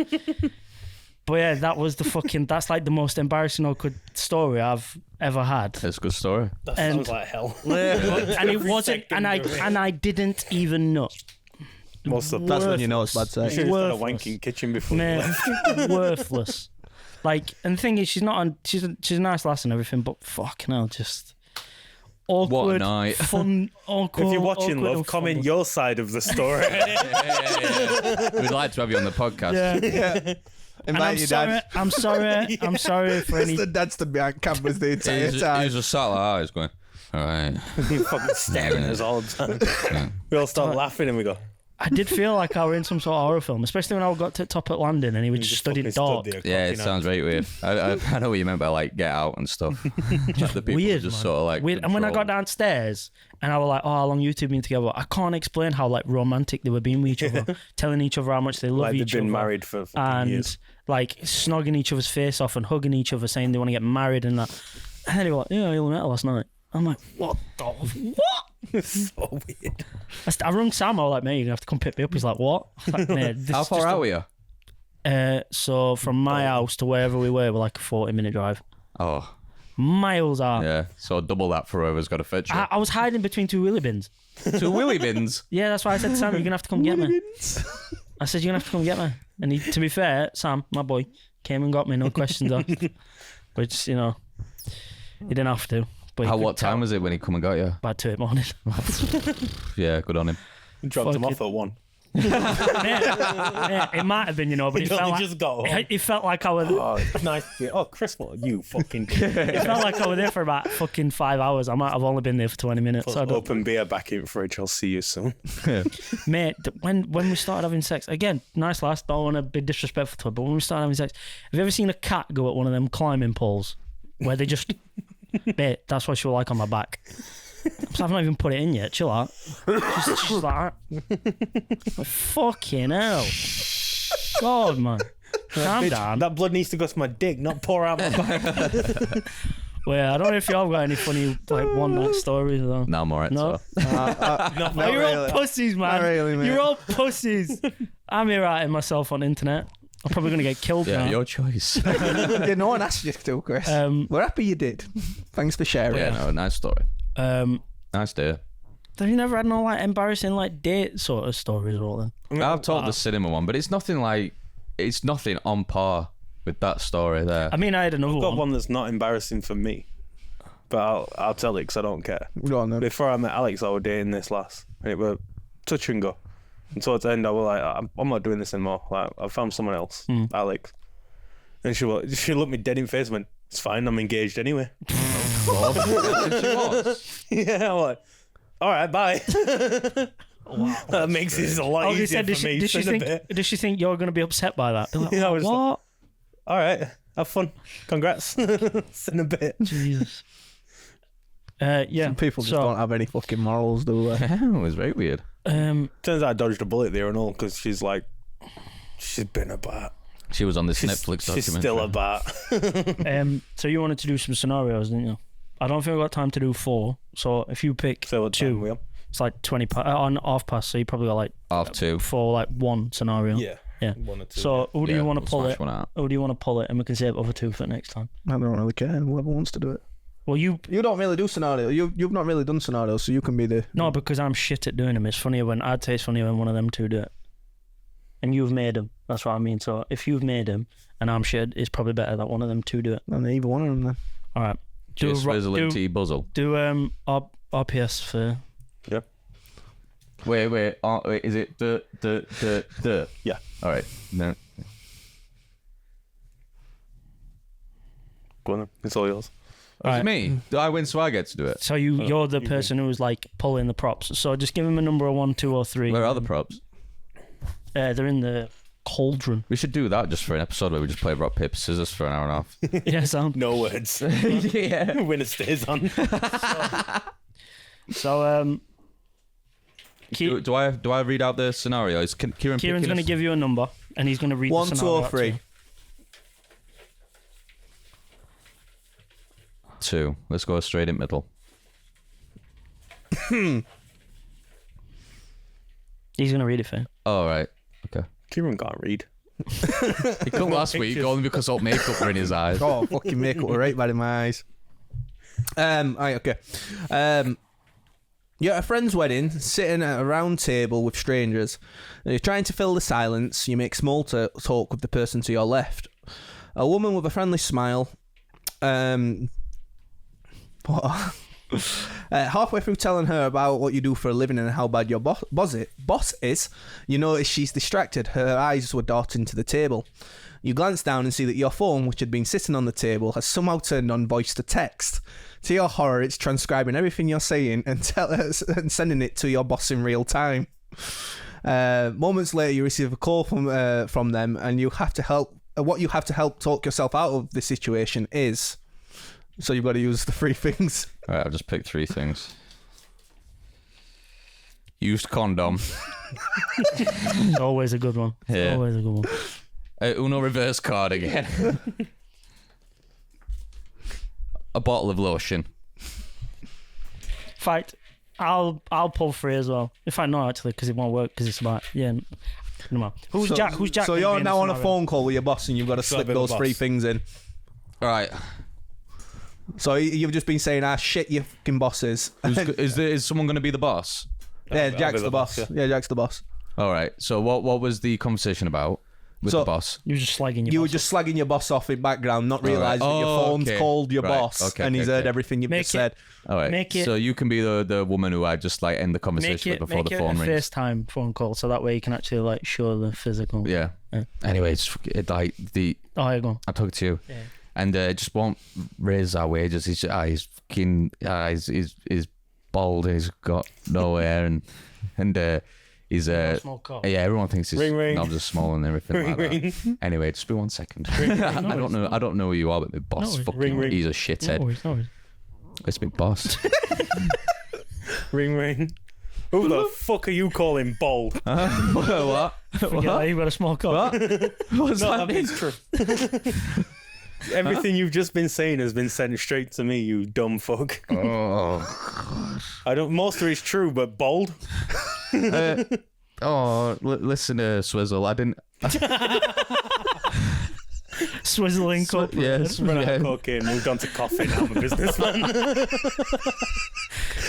But yeah, that was that's like the most embarrassing, awkward story I've ever had. It's a good story. That And- sounds like hell. And it wasn't, second and you're in. I didn't even know. Most of the That's when you know it's bad You sex. should have done a Worthless. wanking kitchen before you Mate, left. worthless. Like, and the thing is, she's a nice lass and everything, but fucking hell, just awkward, What a night. fun, awkward. If you're watching, awkward love, and comment fun. your side of the story. We'd like to have you on the podcast. Yeah. And Invite I'm your sorry. dad. I'm sorry. I'm sorry for any. The dad stood behind cameras the entire He's time. just sat like that, he's going, all right. He's fucking staring at us all the time. We all start laughing and we go, I did feel like I were in some sort of horror film, especially when I got to top at landing and he was "You just stood in fucking dark. there, Yeah, cock, it you know." sounds very weird. I know what you meant by like get out and stuff. Just the people Weird, just man. sort of like. Weird. And when I got control. downstairs and I was like, oh, how long you two been together? I can't explain how like romantic they were being with each other, telling each other how much they love Like they've each been other. married for fucking And years. like snogging each other's face off and hugging each other, saying they want to get married and that. And then they were like, yeah, I only met her last night. I'm like, what the what? It's so weird. I rung Sam. I was like, mate, you're gonna have to come pick me up. He's like, what? I was like, mate, this How is far just out were you? So from my house to wherever we were like a 40-minute drive. Oh, Miles out. yeah. So double that for whoever's got a fetch. I was hiding between two wheelie bins. Two willy bins. Yeah, that's why I said to Sam, you're gonna have to come get me. I said, you're gonna have to come get me. And he, to be fair, Sam, my boy, came and got me, no questions asked. Which, you know, he didn't have to. But he How? could What time tell was it when he come and got you? About 2 a.m. Yeah, good on him. Dropped him Fuck off at 1. Yeah, it might have been, you know, but it He felt only like just got home. it felt like I was. Oh, it's nice. Oh, Chris, what you fucking It felt like I was there for about fucking 5 hours. I might have only been there for 20 minutes. So I don't, open beer back in fridge. I'll see you soon. mate, when we started having sex, again, nice lass, don't want to be disrespectful to her, but when we started having sex, have you ever seen a cat go at one of them climbing poles where they just, mate, that's what she was like on my back. So I've not even put it in yet. Chill out. She's like, fucking hell. God, man. Calm down. That blood needs to go to my dick, not pour out my back. Well, I don't know if y'all got any funny like one night stories though. No, I'm alright. No? So. Not You're all really. pussies, man. Not really, mate. You're all pussies. I'm here writing myself on internet. I'm probably gonna get killed Yeah, now. your choice. Yeah, no one asked you to, Chris. We're happy you did. Thanks for sharing. Yeah, no, nice story. Nice day. Have you never had no like embarrassing like date sort of stories or then? I've told the cinema one, but it's nothing on par with that story there. I mean, I had another I've got one. one that's not embarrassing for me, but I'll tell it because I don't care. Go on then. Before I met Alex, I was dating this lass, and it was touch and go. And towards the end, I was like, I'm not doing this anymore. Like, I found someone else, Alex. And she looked me dead in the face and went, it's fine, I'm engaged anyway. Yeah, I'm like, all right, bye. That makes it a lot Oh, you easier said, for me. does she think you're gonna be upset by that? They're like, Yeah, I was what? All right, have fun. Congrats. See in a bit. Jesus. Yeah. People just so, don't have any fucking morals, do they? It was very weird. Turns out I dodged a bullet there and all because she's been a bat. She was on this Netflix documentary. She's still a bat. So you wanted to do some scenarios, didn't you? I don't think we've got time to do 4. So if you pick So what time 2, we on? it's like 20 on half past. So you probably got like Half 2. 4, like 1 scenario. Yeah. Yeah. 1 or 2. So who do you want to we'll pull smash it? one out. Who do you want to pull it, and we can save other 2 for next time. I don't really care. Whoever wants to do it. Well, you You don't really do scenario. You've not really done scenarios, so you can be the. no, because I'm shit at doing them. It's funnier when I'd say it's funnier when one of them 2 do it, and you've made them. That's what I mean. So if you've made them and I'm shit, it's probably better that one of them 2 do it. And either one of them then. All right. Just Swizzle and T Buzzle. Do RPS for. Yep. Wait. Is it the? Yeah. All right. No. Go on then. It's all yours. It's Right. me. Do I win, so I get to do it? So you're the person who's like pulling the props. So just give him a number of 1, 2, or 3. Where are the props? They're in the cauldron. We should do that just for an episode where we just play rock, paper, scissors for an hour and a half. Yeah, sound. No words. Yeah. Winner stays on. So Do I read out the scenario? Is Kieran Kieran's going to give you a number, and he's going to read 1, the 2, scenario or out to 3. you. 2. Let's go straight in middle. He's going to read it for you. All right. Okay. Kieran can't read. He couldn't last week only because all makeup were in his eyes. Oh, fucking makeup were right bad in my eyes. Right, okay. You're at a friend's wedding, sitting at a round table with strangers. You're trying to fill the silence. You make small talk with the person to your left. A woman with a friendly smile. Halfway through telling her about what you do for a living and how bad your boss is, you notice she's distracted. Her eyes were darting to the table. You glance down and see that your phone, which had been sitting on the table, has somehow turned on voice to text. To your horror, it's transcribing everything you're saying and sending it to your boss in real time. Moments later, you receive a call from them, and you have to help. What you have to help talk yourself out of the situation is. So you've got to use the 3 things. All right, I've just picked 3 things. Used condom. Always a good one. Yeah. Always a good one. Uno reverse card again. A bottle of lotion. Fight. I'll pull 3 as well. In fact, no, actually, because it won't work. Because it's about no matter. Who's Jack? Who's Jack? So gonna be you're in now the on a scenario? phone call with your boss, and you've got to slip be the those 3 boss. things in. All right. So you've just been saying, shit, you fucking bosses. Is someone going to be the boss? Yeah, I'll be Jack's the the boss. boss, Yeah, Jack's the boss. All right. So what was the conversation about with So- the boss? You were just slagging your You were boss. just slagging your boss off in background, not realising that your Oh, phone's okay. called your Right. boss, Okay, and he's okay, heard okay. everything you've Make just it- said. All right. Make it- So you can be the woman who I just like end the conversation with before the phone a rings. FaceTime phone call, so that way you can actually like show the physical. Yeah. Yeah. Anyway, like Oh, here you go. I talked to you, Yeah. and just won't raise our wages. He's fucking he's bald and he's got no hair and he's Small cock. yeah, everyone thinks he's Ring, ring. knobs are small and everything Ring, like ring. that. Anyway, just be 1 second. I don't know who you are, but my boss No, fucking ring, ring. he's a No shithead. worries, no worries. It's big boss. Ring, ring. Who the fuck are you calling bald? What? Forget that you've got a small cock. What's No, that that mean? means true. Everything you've just been saying has been sent straight to me, you dumb fuck. Oh. Most of it's true, but bald? Listen, Swizzle. I didn't. Swizzling cup. Yes. Run out of cocaine, moved on to coffee, now I'm a businessman.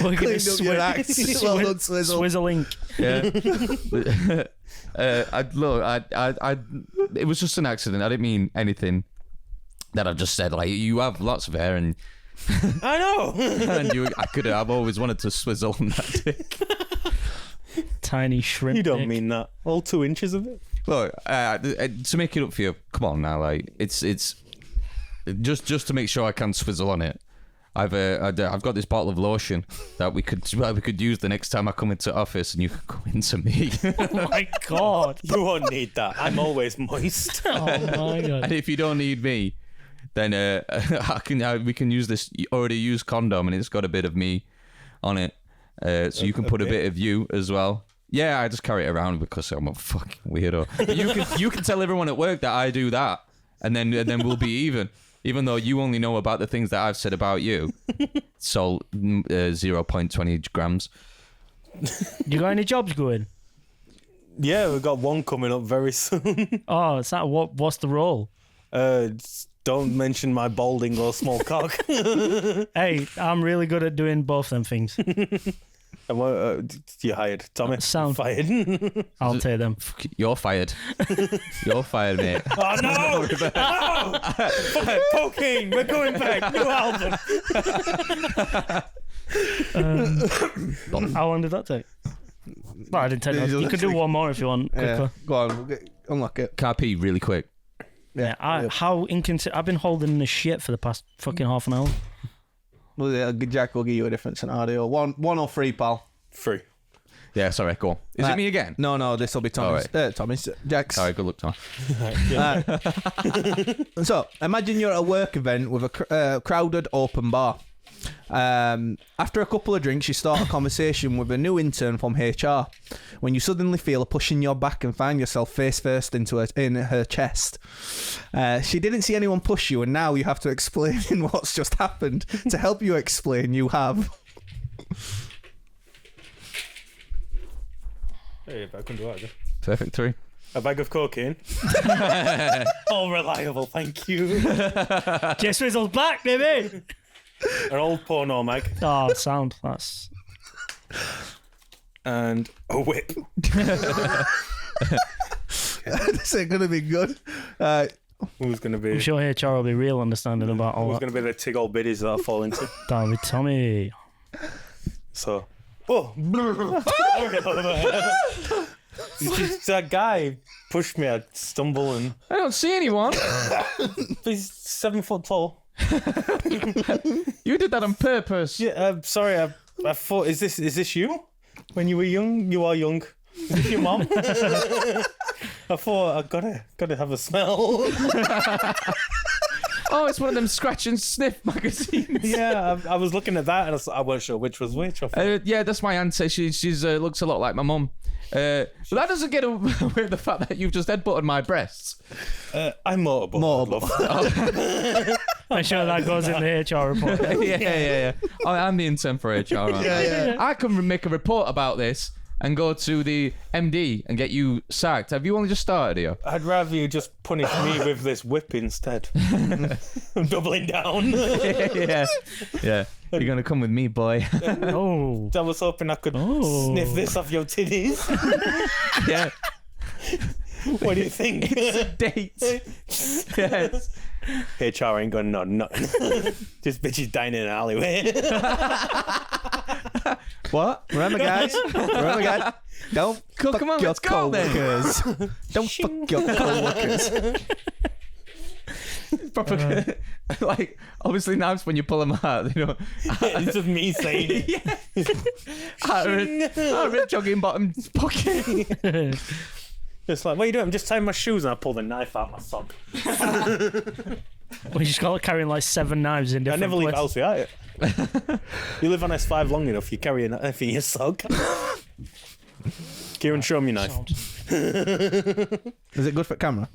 We're gonna Cleaned up your act. Well done, Swizzle. Swizzling. Yeah. It was just an accident. I didn't mean anything that I've just said. Like, you have lots of hair, and I know. I've always wanted to swizzle on that dick. Tiny shrimp. You don't dick. mean that. All 2 inches of it? Look, to make it up for you, come on now. Like, it's just to make sure I can swizzle on it. I've got this bottle of lotion that we could use the next time I come into office, and you can come into me. Oh my god. You won't need that. I'm always moist. Oh my god. And if you don't need me, then we can use this already used condom, and it's got a bit of me on it, so you can put a bit of you as well. Yeah, I just carry it around because I'm a fucking weirdo. You can tell everyone at work that I do that, and then we'll be even though you only know about the things that I've said about you. So 0.20 grams. You got any jobs going? Yeah, we've got one coming up very soon. Oh, it's that. What's the role? Don't mention my balding or small cock. Hey, I'm really good at doing both them things. And you're hired, Tommy. Sound. Fired. I'll take them. You're fired. You're fired, mate. Oh no! No! Cocaine. We're going back. New album. How long did that take? Well, I didn't take that. You could do one more if you want. Yeah. Quicker. Go on, unlock it. Can I pee really quick? Yeah. How inconsistent. I've been holding the shit for the past fucking half an hour. Well, yeah, Jack will give you a different scenario. One or three, pal. 3. Yeah, sorry, go on. Is it me again? No, this will be Tommy's. Tommy's. Jack's. Sorry, good luck, Tom. So, imagine you're at a work event with a crowded open bar. After a couple of drinks, you start a conversation with a new intern from HR when you suddenly feel a push in your back and find yourself face first in her chest. She didn't see anyone push you, and now you have to explain what's just happened. To help you explain, you have... Hey, I can do that. Perfect 3. A bag of cocaine. All reliable, thank you. Jess Swizzle's back, baby. An old porno mag. Oh, sound. That's. And a whip. This ain't gonna be good. Who's going to be... I'm sure HR will be real understanding about all Who's that. going to be the tig old biddies that I fall into? That'll be Tommy. So... Oh! That guy pushed me. I stumble and... I don't see anyone. He's 7 foot tall. You did that on purpose. Yeah, sorry. I thought, is this you? When you were young? You are young. Is this your mom? I thought I gotta have a smell. Oh, it's one of them scratch and sniff magazines. Yeah, I was looking at that and I wasn't sure which was which. Yeah, that's my auntie. She's looks a lot like my mum. But that doesn't get away with the fact that you've just headbutted my breasts. I'm motorboat. I'm sure that goes in the HR report. Yeah. I'm the intern for HR. Yeah. I can make a report about this and go to the MD and get you sacked. Have you only just started here? I'd rather you just punish me with this whip instead. I'm doubling down. Yeah. You're gonna come with me, boy. Oh. I was hoping I could sniff this off your titties. Yeah. What do you think? Dates. Yes. HR ain't gonna know nothing. This bitch is dying in an alleyway. What? Remember, guys? Don't fuck come on, your let's go then. co-workers. Don't fuck your co-workers. Proper, like, obviously now it's when you pull them out, you know. It's just me saying it. Out of a jogging bottom pocket. It's like, what are you doing? I'm just tying my shoes and I pull the knife out my sock. Well, you just got carrying like 7 knives in I different never leave the places. house without it. You live on S5 long enough, you carry a knife in your sock. Kieran, show me your knife. Is it good for camera?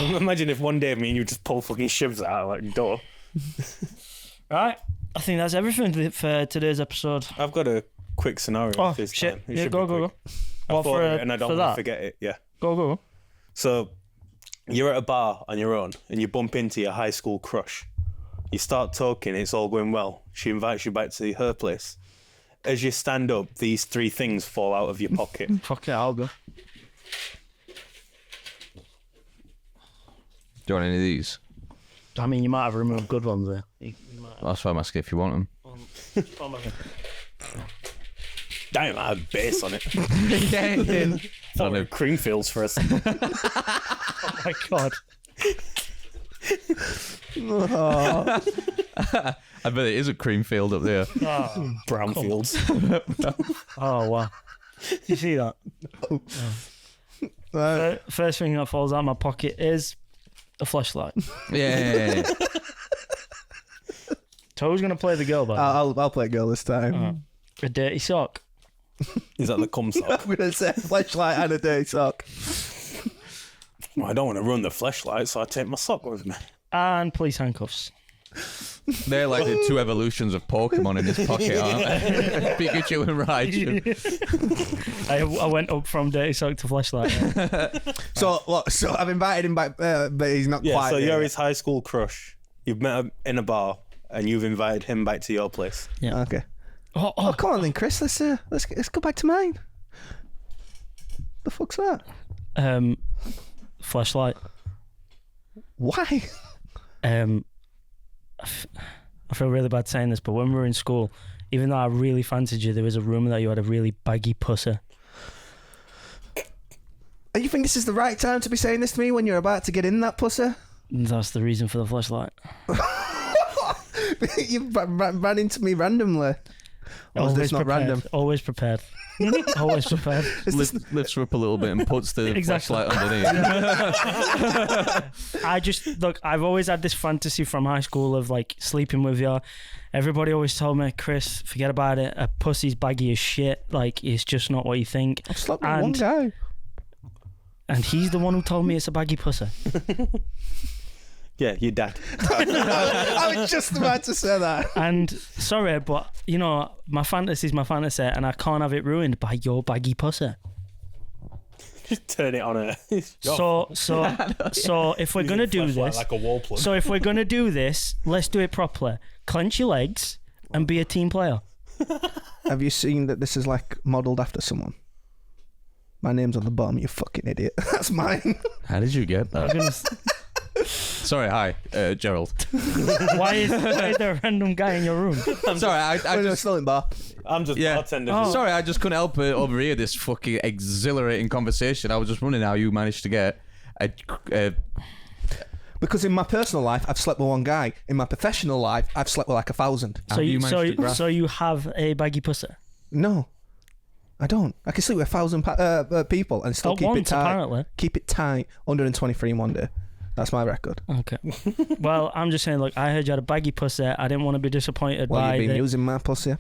Imagine if one day me and you just pull fucking shivs out like door. Right. I think that's everything for today's episode. I've got a quick scenario. Oh, this shit. time. It Yeah, should go. be quick. I What, thought for, of it and I don't for want to that? forget it. Yeah. Go. So you're at a bar on your own and you bump into your high school crush. You start talking, it's all going well. She invites you back to her place. As you stand up, these 3 things fall out of your pocket. Fuck it, I'll go. Do you want any of these? I mean, you might have removed good ones there. You might That's why I'm asking if you want them. have. Damn, I had bass on it. Yeah. Thought we were Creamfields for a second. Oh my god. I bet it is a cream field up there. Oh, Brownfields. oh wow. You see that? First thing that falls out of my pocket is a flashlight. Yeah. So who's going to play the girl, by the way? I'll play girl this time. A dirty sock. Is that the cum sock? I'm gonna say flashlight and a dirty sock. Well, I don't want to ruin the flashlight, so I take my sock with me. And police handcuffs. They're like the two evolutions of Pokemon in his pocket, aren't they? Pikachu and Raichu. I went up from dirty sock to flashlight. So what? So I've invited him back, but he's not Yeah, quite. so there you're yet. his high school crush. You've met him in a bar, and you've invited him back to your place. Yeah. Okay. Oh, Come on then, Chris. Let's go back to mine. The fuck's that? flashlight. Why? I feel really bad saying this, but when we were in school, even though I really fancied you, there was a rumour that you had a really baggy pussy. And you think this is the right time to be saying this to me when you're about to get in that pussy? And that's the reason for the flashlight. You ran into me randomly. Or is this not prepared. random? Always prepared. Always prepared. Lifts her up a little bit and puts the Exactly. flashlight underneath. I've always had this fantasy from high school of like sleeping with you. Everybody always told me, Chris, forget about it. A pussy's baggy as shit. Like, it's just not what you think. I've slept with one guy. And he's the one who told me it's a baggy pussy. Yeah, your dad. I was just about to say that. And sorry, but you know, my fantasy's my fantasy, and I can't have it ruined by your baggy pussy. Just turn it on a. So if we're gonna do this, like a wall plug. so if we're gonna do this, let's do it properly. Clench your legs and be a team player. Have you seen that this is like modelled after someone? My name's on the bottom, you fucking idiot. That's mine. How did you get I'm that? gonna, Sorry, hi, Gerald. why is there a random guy in your room? Sorry, I I'm just. still in bar. I'm just Yeah. bartender. Oh. Sorry, I just couldn't help but overhear this fucking exhilarating conversation. I was just wondering how you managed to get a Because in my personal life, I've slept with one guy. In my professional life, I've slept with like 1,000. How you managed to grasp- So you have a baggy pussy. No, I don't. I can sleep with 1,000 people and still At keep it once, tight. apparently. Keep it tight. 123 in one day. That's my record. Okay. Well, I'm just saying, look, I heard you had a baggy pussy. I didn't want to be disappointed Well, by you've been the... using my pussy.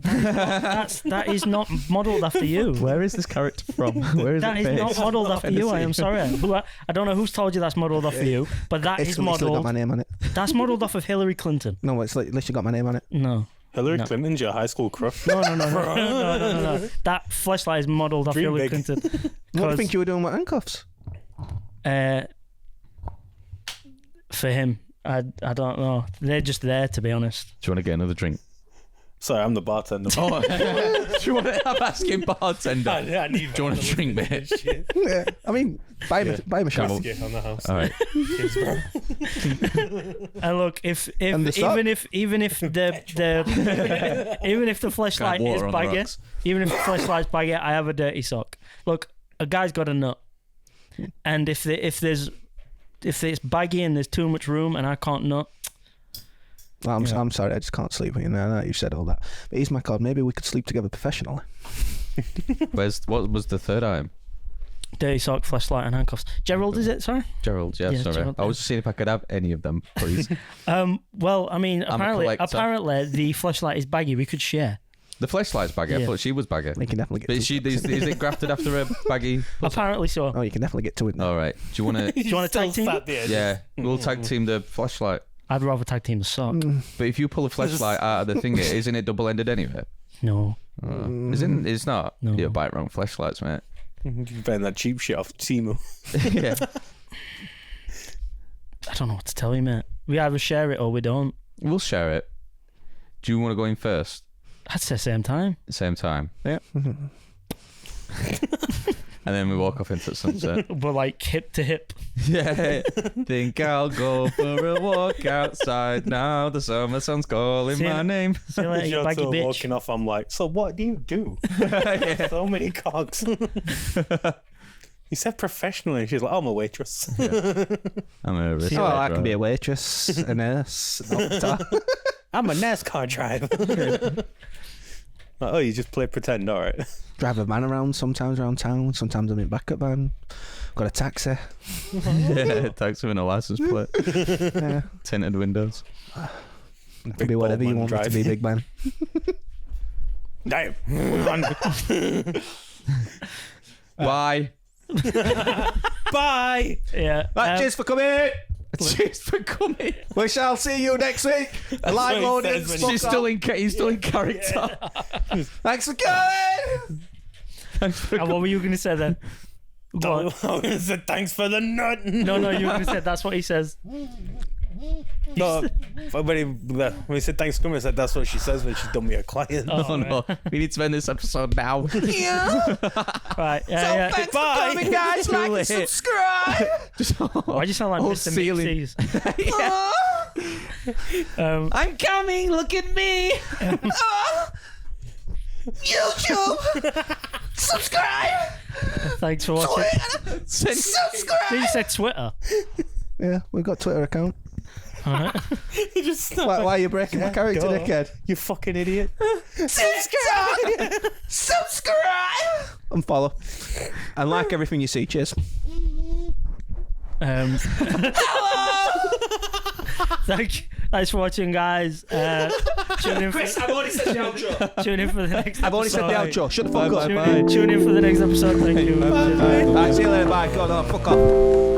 That is not modelled after you. Where is this character from? Where is That it is not based? modelled after you. I am sorry. I don't know who's told you that's modelled after you, but that It's is literally got my modelled. name on it. That's modelled off of Hillary Clinton. No, it's like, at least you got my name on it. No. Hillary No. Clinton's your high school crush. No. That flashlight is modelled off Dream Hillary big. Clinton. What do you 'Cause, think you were doing with handcuffs? for him, I don't know. They're just there, to be honest. Do you want to get another drink? Sorry, I'm the bartender. Oh, do you want to? I'm asking bartender. I need Do you want a drink, mate? Yeah, I mean, buy him a shot. Come on. on the house. All right. And look, if And the sock? even if the even if the flashlight Water is on the baggy, rocks. even if the flashlight's baggy, I have a dirty sock. Look, a guy's got a nut, and if it's baggy and there's too much room and I can't nut, Well, Yeah. I'm sorry, I just can't sleep with you now. You said all that. But he's my god. Maybe we could sleep together professionally. What was the third item? dirty sock, flashlight, and handcuffs. Gerald, is it? Sorry. Gerald, yeah, Yeah, sorry. Gerald, I was just seeing if I could have any of them, please. Well, I mean, I'm a apparently collector. the flashlight is baggy. We could share. The flashlight's baggy. I Yeah. thought she was baggy. We can definitely get But to is, she, it. is it grafted after a baggy? Apparently so. Oh, you can definitely get to it now. All right. Do you want to? Do you want to tag team? Yeah, we'll tag team the flashlight. I'd rather tag team the sock. But if you pull a flashlight out of the thing, isn't it double-ended anyway? No. Isn't? It's not. No. You buy wrong flashlights, mate. You're buying that cheap shit off Temu. Yeah. I don't know what to tell you, mate. We either share it or we don't. We'll share it. Do you want to go in first? I'd say same time. Same time. Yeah. And then we walk off into the sunset. We're like hip to hip. Yeah. Think I'll go for a walk outside now. The summer sun's calling See you- my name. See you later, you You're baggy still bitch. walking off. I'm like, so what do you do? So many cogs. You said professionally. She's like, oh, I'm a waitress. I'm a risk. Oh, I can be a waitress, a nurse, a doctor. I'm a NASCAR driver. Like, oh, you just play pretend, all right. Drive a van around sometimes around town. Sometimes I'm in backup van. Got a taxi. Yeah, taxi with a license plate. Yeah. Tinted windows. Can be whatever you want me to be, big man. Damn. Bye. Bye. Yeah. Right, cheers for coming. Cheers for coming. We shall see you next week. Live what he loading. says when He's still in character. Thanks for coming. Thanks for And what were you going to say then? Go on. I was gonna say thanks for the nut. No, you were going to say that's what he says. No, when he said thanks for coming, I said that's what she says when she's done me a client. Oh no, we need to end this episode now. Yeah. Right. Yeah. Thanks Bye. for coming, guys. Too Like and late. subscribe. Why'd you sound like Oh, Mr. ceiling. Mixies? Yeah. I'm coming. Look at me. YouTube. Subscribe. Thanks for watching. Subscribe. Did you say Twitter? Yeah, we've got a Twitter account. Alright. You just Why are you breaking my character, Go. dickhead? You fucking idiot. Subscribe. Subscribe. And follow. And like everything you see. Cheers. Thanks for watching, guys. Tune in for, I've already said the outro. tune in for the next I've already said the episode. outro. Shut the fuck up. Tune in for the next episode. Thank you. Right, see you later. Bye. God, no, fuck off.